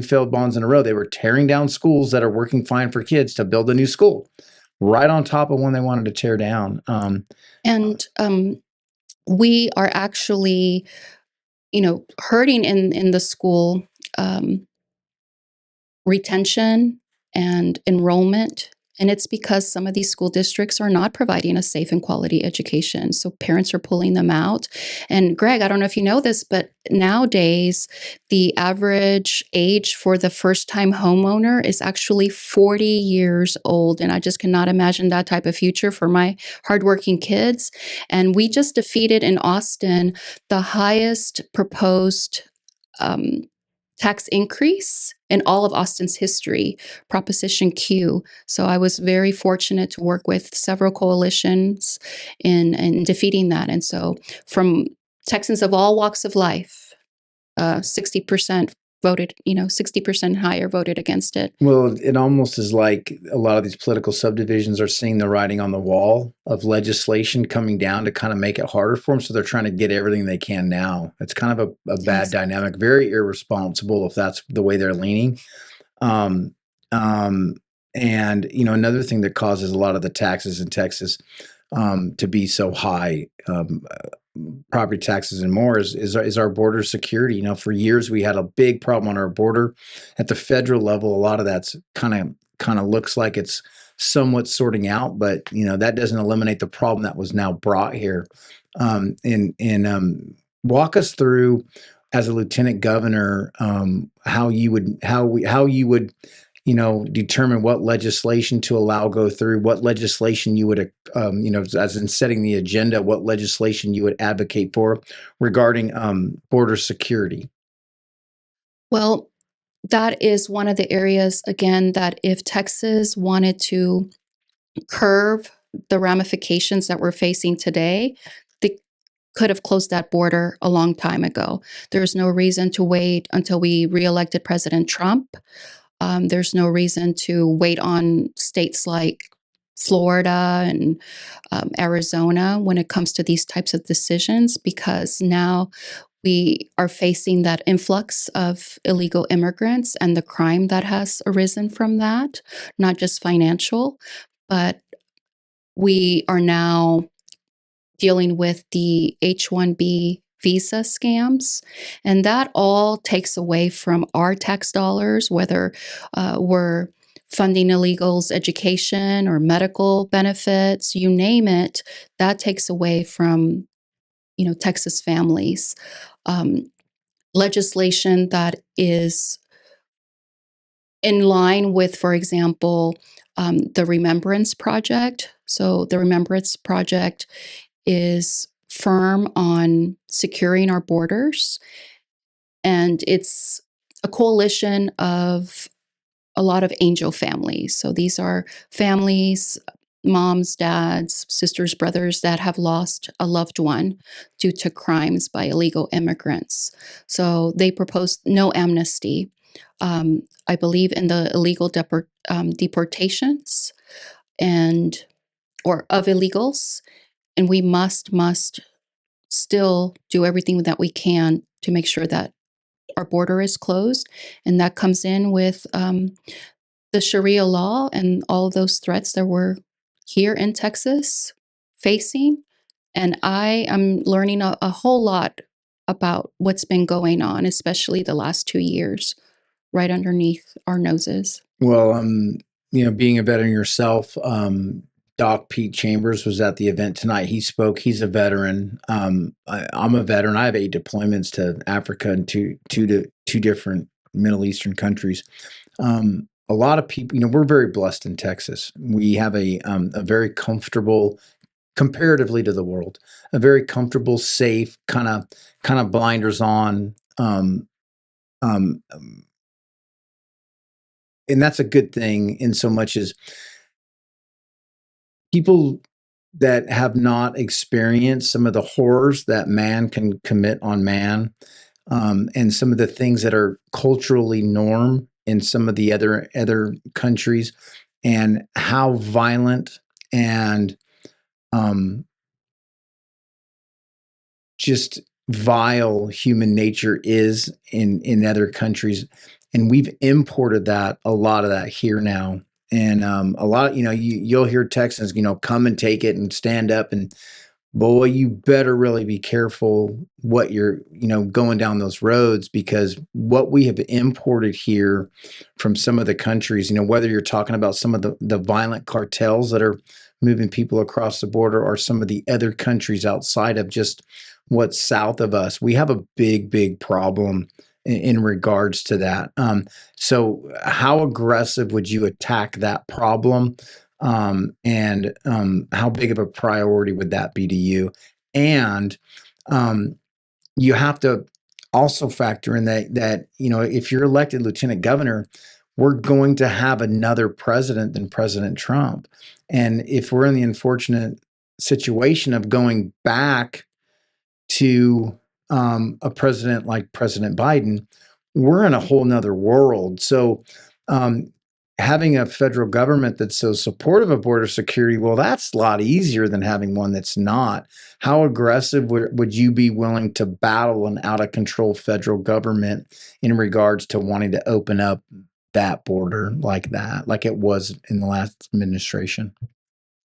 failed bonds in a row. They were tearing down schools that are working fine for kids to build a new school right on top of one they wanted to tear down. We are actually, hurting in the school retention and enrollment And it's because some of these school districts are not providing a safe and quality education. So parents are pulling them out. And Greg, I don't know if you know this, but nowadays the average age for the first-time homeowner is actually 40 years old. And I just cannot imagine that type of future for my hardworking kids. And we just defeated in Austin the highest proposed tax increase in all of Austin's history, Proposition Q. So I was very fortunate to work with several coalitions in defeating that. And so from Texans of all walks of life, 60% voted, 60% higher voted against it. Well, it almost is like a lot of these political subdivisions are seeing the writing on the wall of legislation coming down to kind of make it harder for them. So they're trying to get everything they can now. It's kind of a bad Yes. dynamic, very irresponsible if that's the way they're leaning. Um, and, another thing that causes a lot of the taxes in Texas to be so high, property taxes and more, is our border security. For years we had a big problem on our border. At the federal level, a lot of that's kind of looks like it's somewhat sorting out, but that doesn't eliminate the problem that was now brought here. And walk us through, as a lieutenant governor, how you would determine what legislation to allow go through, what legislation you would, as in setting the agenda, what legislation you would advocate for regarding border security. Well, that is one of the areas, again, that if Texas wanted to curb the ramifications that we're facing today, they could have closed that border a long time ago. There's no reason to wait until we reelected President Trump. There's no reason to wait on states like Florida and Arizona when it comes to these types of decisions, because now we are facing that influx of illegal immigrants and the crime that has arisen from that, not just financial, but we are now dealing with the H-1B visa scams. And that all takes away from our tax dollars, whether we're funding illegals' education or medical benefits, you name it, that takes away from, Texas families. Legislation that is in line with, for example, the Remembrance Project. So the Remembrance Project is firm on securing our borders, and it's a coalition of a lot of angel families. So these are families, moms, dads, sisters, brothers that have lost a loved one due to crimes by illegal immigrants. So they proposed no amnesty. I believe in the illegal deportations or of illegals, and we must still do everything that we can to make sure that our border is closed, and that comes in with the Sharia law and all of those threats that we're here in Texas facing. And I am learning a whole lot about what's been going on, especially the last 2 years, right underneath our noses. Well, being a veteran yourself, Doc Pete Chambers was at the event tonight. He spoke. He's a veteran. I'm a veteran. I have 8 deployments to Africa and two different Middle Eastern countries. A lot of people, we're very blessed in Texas. We have a very comfortable, comparatively to the world, a very comfortable, safe, kind of blinders on, and that's a good thing in so much as people that have not experienced some of the horrors that man can commit on man, and some of the things that are culturally norm in some of the other countries, and how violent and just vile human nature is in other countries. And we've imported a lot of that here now. And a lot, you'll hear Texans, come and take it and stand up. And boy, you better really be careful what you're, going down those roads, because what we have imported here from some of the countries, whether you're talking about some of the violent cartels that are moving people across the border, or some of the other countries outside of just what's south of us, we have a big, big problem in regards to that. So how aggressive would you attack that problem? And how big of a priority would that be to you? And you have to also factor in that if you're elected lieutenant governor, we're going to have another president than President Trump. And if we're in the unfortunate situation of going back to a president like President Biden, we're in a whole nother world. So having a federal government that's so supportive of border security, well, that's a lot easier than having one that's not. How aggressive would you be willing to battle an out of control federal government in regards to wanting to open up that border like that, like it was in the last administration?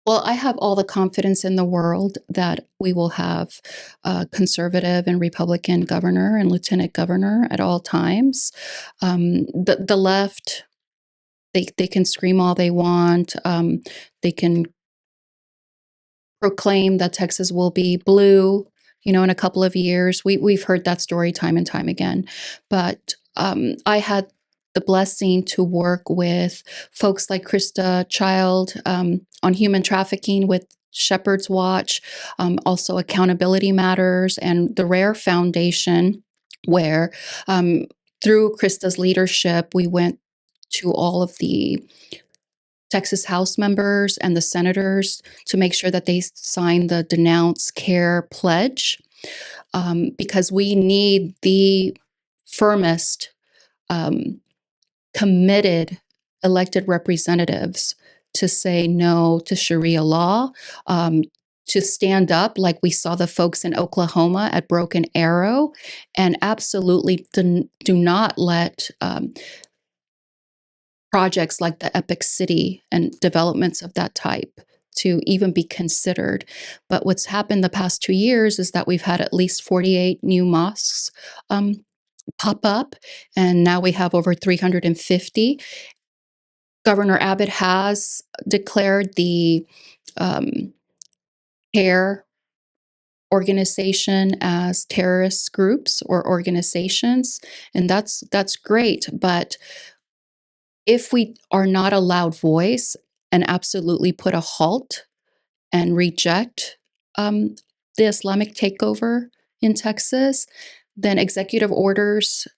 Well, I have all the confidence in the world that we will have a conservative and Republican governor and lieutenant governor at all times. The left, they can scream all they want. They can proclaim that Texas will be blue, in a couple of years. We've heard that story time and time again. But I had the blessing to work with folks like Krista Child on human trafficking with Shepherd's Watch, also Accountability Matters, and the Rare Foundation, where through Krista's leadership, we went to all of the Texas House members and the senators to make sure that they sign the Denounce Care Pledge, because we need the firmest, committed elected representatives to say no to Sharia law, to stand up like we saw the folks in Oklahoma at Broken Arrow, and absolutely do not let projects like the Epic City and developments of that type to even be considered. But what's happened the past 2 years is that we've had at least 48 new mosques pop up, and now we have over 350. Governor Abbott has declared the CARE organization as terrorist groups or organizations, and that's great. But if we are not allowed voice and absolutely put a halt and reject the Islamic takeover in Texas, then executive orders,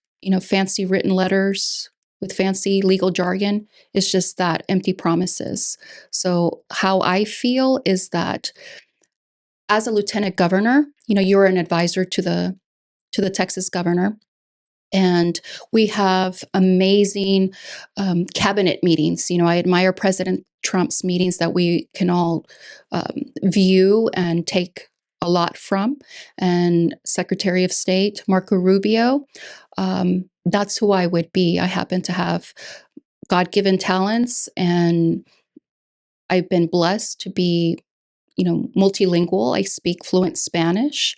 fancy written letters with fancy legal jargon, is just that, empty promises. So how I feel is that as a lieutenant governor, you're an advisor to the Texas governor. And we have amazing cabinet meetings. I admire President Trump's meetings that we can all view and take a lot from. And Secretary of State Marco Rubio, that's who I would be. I happen to have God-given talents, and I've been blessed to be, multilingual. I speak fluent Spanish.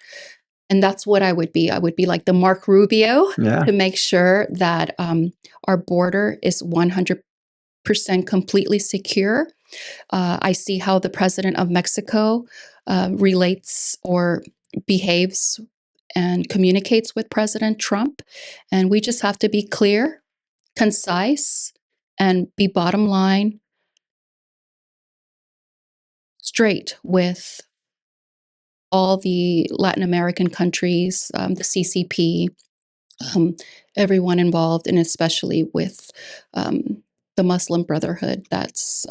And that's what I would be. I would be like the Mark Rubio to make sure that our border is 100% completely secure. I see how the president of Mexico relates or behaves and communicates with President Trump. And we just have to be clear, concise, and be bottom line straight with all the Latin American countries, the CCP, everyone involved, and especially with the Muslim Brotherhood that's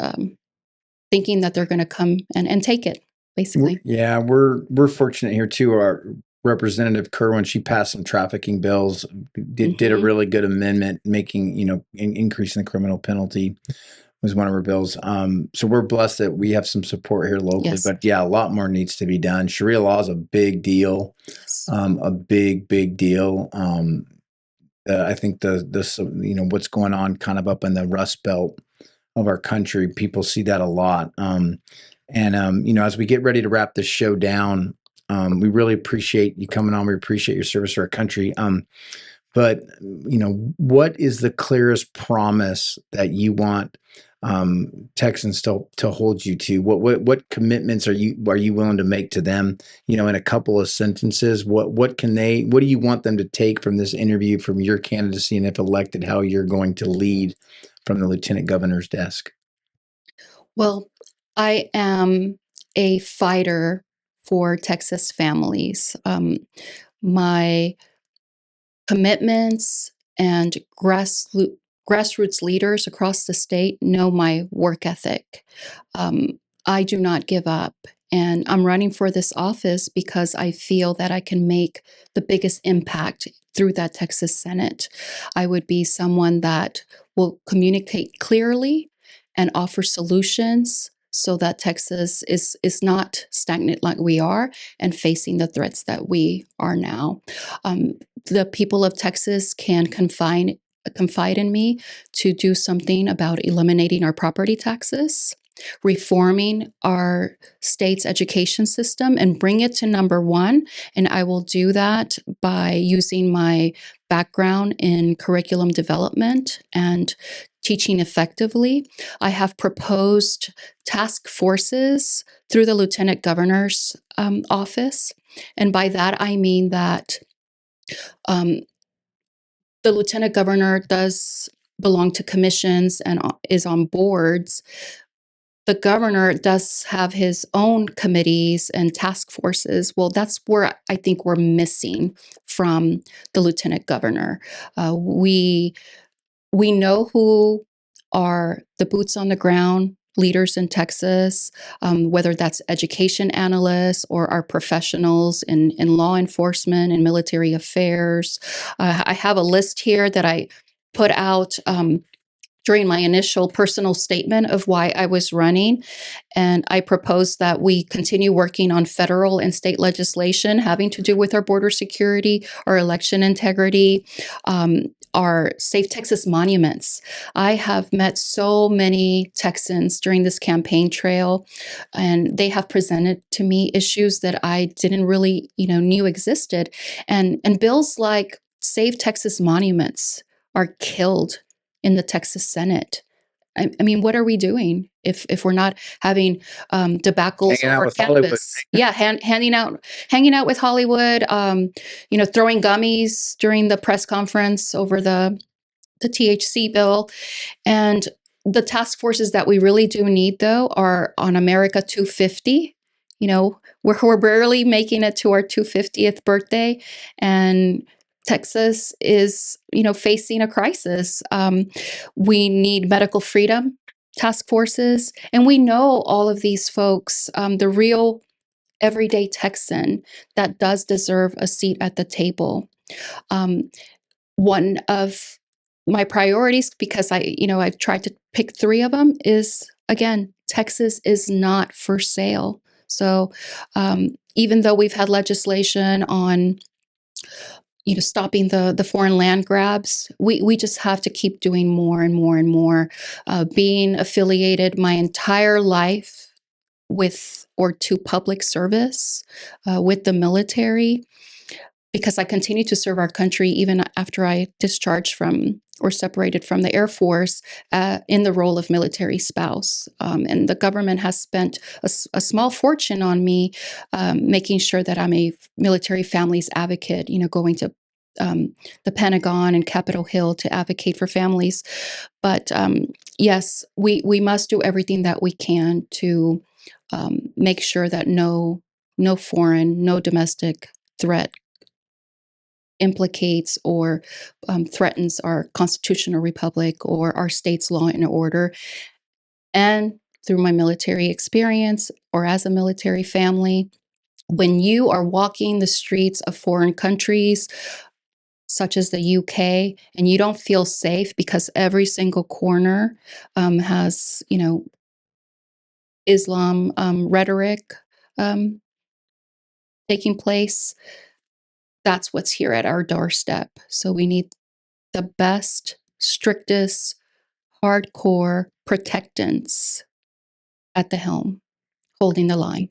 thinking that they're going to come and take it, basically. Yeah, we're fortunate here too. Our Representative Kerwin, she passed some trafficking bills, did a really good amendment, making, increasing the criminal penalty was one of her bills. So we're blessed that we have some support here locally. Yes. But yeah, a lot more needs to be done. Sharia law is a big deal, a big, big deal. I think what's going on kind of up in the Rust Belt of our country, people see that a lot. And as we get ready to wrap this show down, we really appreciate you coming on. We appreciate your service to our country. But what is the clearest promise that you want Texans to hold you to? What commitments are you willing to make to them? In a couple of sentences, what do you want them to take from this interview, from your candidacy, and if elected, how you're going to lead from the lieutenant governor's desk? Well, I am a fighter for Texas families. My commitments and grassroots leaders across the state know my work ethic. I do not give up. And I'm running for this office because I feel that I can make the biggest impact through that Texas Senate. I would be someone that will communicate clearly and offer solutions so that Texas is not stagnant like we are and facing the threats that we are now. The people of Texas can confide in me to do something about eliminating our property taxes, reforming our state's education system, and bring it to number one. And I will do that by using my background in curriculum development and teaching effectively. I have proposed task forces through the lieutenant governor's office. And by that, I mean that the lieutenant governor does belong to commissions and is on boards. The governor does have his own committees and task forces. Well, that's where I think we're missing from the lieutenant governor. We know who are the boots on the ground leaders in Texas, whether that's education analysts or our professionals in law enforcement and military affairs. I have a list here that I put out during my initial personal statement of why I was running. And I proposed that we continue working on federal and state legislation having to do with our border security, our election integrity, our Safe Texas monuments. I have met so many Texans during this campaign trail, and they have presented to me issues that I didn't really, knew existed. And bills like Save Texas monuments are killed in the Texas Senate. I mean, what are we doing if we're not having debacles over campus? Yeah, hanging out with Hollywood. Throwing gummies during the press conference over the THC bill. And the task forces that we really do need, though, are on America 250. We're barely making it to our 250th birthday, and Texas is, facing a crisis. We need medical freedom task forces, and we know all of these folks, the real everyday Texan that does deserve a seat at the table. One of my priorities, because I've tried to pick three of them, is, again, Texas is not for sale. So even though we've had legislation on stopping the foreign land grabs, we just have to keep doing more and more and more. Being affiliated my entire life with or to public service with the military, because I continue to serve our country even after I discharged from or separated from the Air Force in the role of military spouse. And the government has spent a small fortune on me, making sure that I'm a military families advocate, going to the Pentagon and Capitol Hill to advocate for families. But yes, we must do everything that we can to make sure that no foreign, no domestic threat implicates or threatens our constitutional republic or our state's law and order. And through my military experience or as a military family, when you are walking the streets of foreign countries, such as the UK, and you don't feel safe because every single corner has, Islam rhetoric taking place, that's what's here at our doorstep. So we need the best, strictest, hardcore protectants at the helm holding the line.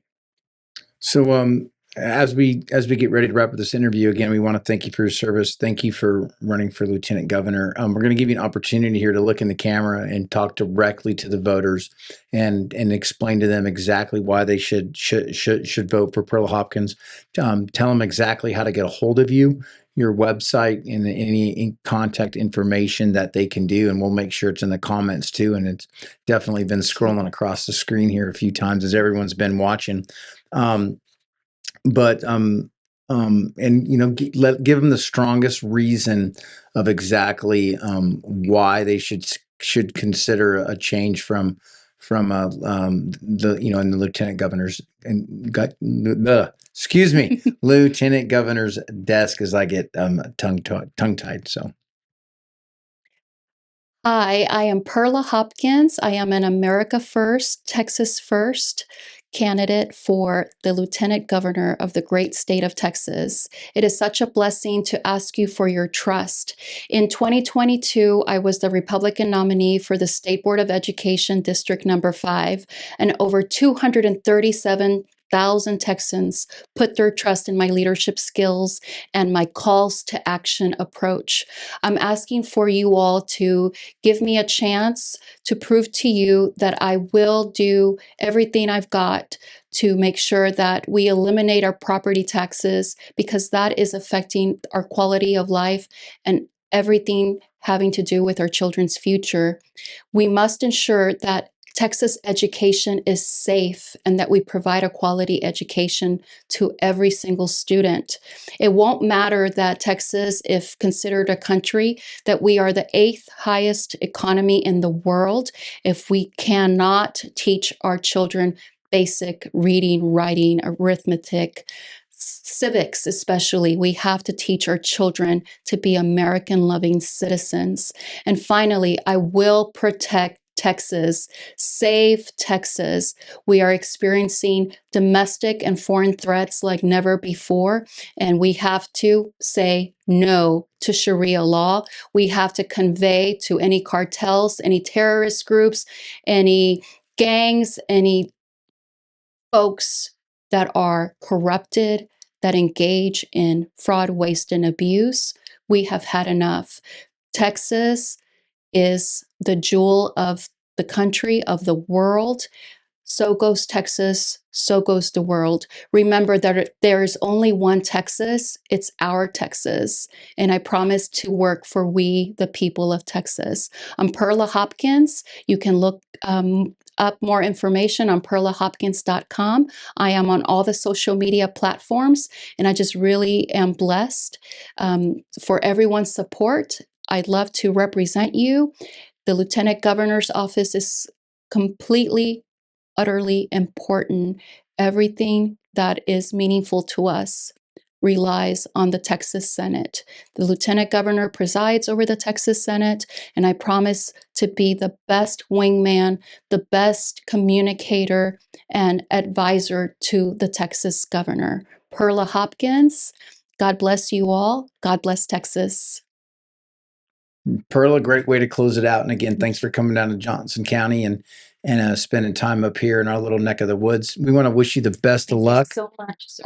So, as we get ready to wrap up this interview, again, we want to thank you for your service. Thank you for running for Lieutenant Governor. We're going to give you an opportunity here to look in the camera and talk directly to the voters and explain to them exactly why they should vote for Perla Hopkins. Tell them exactly how to get a hold of you, your website, and any contact information that they can do, and we'll make sure it's in the comments too. And it's definitely been scrolling across the screen here a few times as everyone's been watching. And give them the strongest reason of exactly why they should consider a change from in the lieutenant governor's lieutenant governor's desk, as I get tongue tied. So. Hi, I am Perla Hopkins. I am an America First, Texas First candidate for the Lieutenant Governor of the great state of Texas. It is such a blessing to ask you for your trust. In 2022, I was the Republican nominee for the State Board of Education District Number 5, and over 237,000 Texans put their trust in my leadership skills and my calls to action approach. I'm asking for you all to give me a chance to prove to you that I will do everything I've got to make sure that we eliminate our property taxes, because that is affecting our quality of life and everything having to do with our children's future. We must ensure that Texas education is safe and that we provide a quality education to every single student. It won't matter that Texas, if considered a country, that we are the 8th highest economy in the world, if we cannot teach our children basic reading, writing, arithmetic, civics especially. We have to teach our children to be American-loving citizens. And finally, I will protect Texas, save Texas. We are experiencing domestic and foreign threats like never before, and we have to say no to Sharia law. We have to convey to any cartels, any terrorist groups, any gangs, any folks that are corrupted, that engage in fraud, waste, and abuse. We have had enough. Texas is the jewel of the country, of the world. So goes Texas, so goes the world. Remember that there is only one Texas. It's our Texas. And I promise to work for we, the people of Texas. I'm Perla Hopkins. You can look up more information on perlahopkins.com. I am on all the social media platforms, and I just really am blessed for everyone's support. I'd love to represent you. The Lieutenant Governor's office is completely, utterly important. Everything that is meaningful to us relies on the Texas Senate. The Lieutenant Governor presides over the Texas Senate, and I promise to be the best wingman, the best communicator and advisor to the Texas Governor. Perla Hopkins, God bless you all. God bless Texas. Perla, great way to close it out. And again, thanks for coming down to Johnson County and spending time up here in our little neck of the woods. We want to wish you the best of luck so much, sir.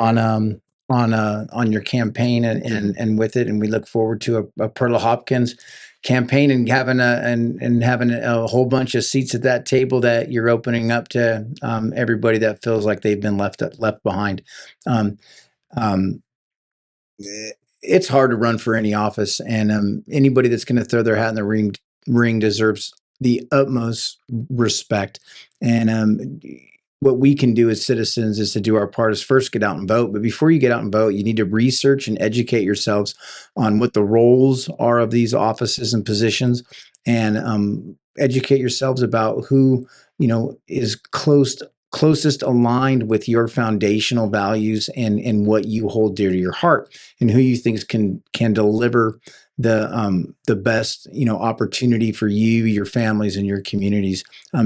on your campaign and with it. And we look forward to a Perla Hopkins campaign and having a whole bunch of seats at that table that you're opening up to everybody that feels like they've been left behind. It's hard to run for any office, and anybody that's going to throw their hat in the ring deserves the utmost respect. And what we can do as citizens is to do our part is first get out and vote. But before you get out and vote, you need to research and educate yourselves on what the roles are of these offices and positions, and educate yourselves about who is closest aligned with your foundational values and what you hold dear to your heart, and who you think can deliver the best opportunity for you, your families, and your communities.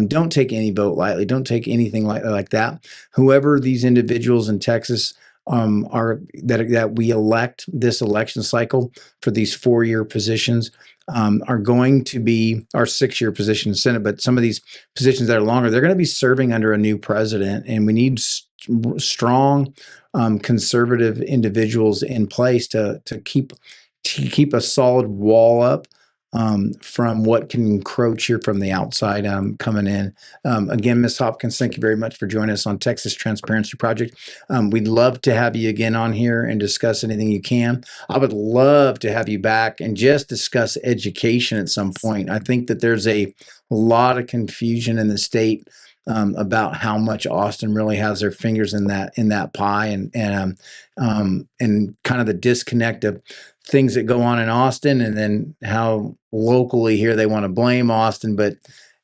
Don't take any vote lightly. Don't take anything like that. Whoever these individuals in Texas are that we elect this election cycle for these 4-year positions are going to be our 6-year position in Senate, but some of these positions that are longer, they're going to be serving under a new president, and we need strong conservative individuals in place to keep a solid wall up from what can encroach here from the outside coming in. Again, Ms. Hopkins, thank you very much for joining us on Texas Transparency Project. We'd love to have you again on here and discuss anything you can. I would love to have you back and just discuss education at some point. I think that there's a lot of confusion in the state about how much Austin really has their fingers in that pie, and kind of the disconnect of things that go on in Austin, and then how locally here they want to blame Austin, but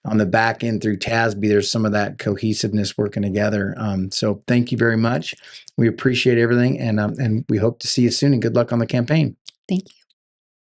on the back end through TASB, there's some of that cohesiveness working together. So thank you very much. We appreciate everything, and we hope to see you soon, and good luck on the campaign. Thank you.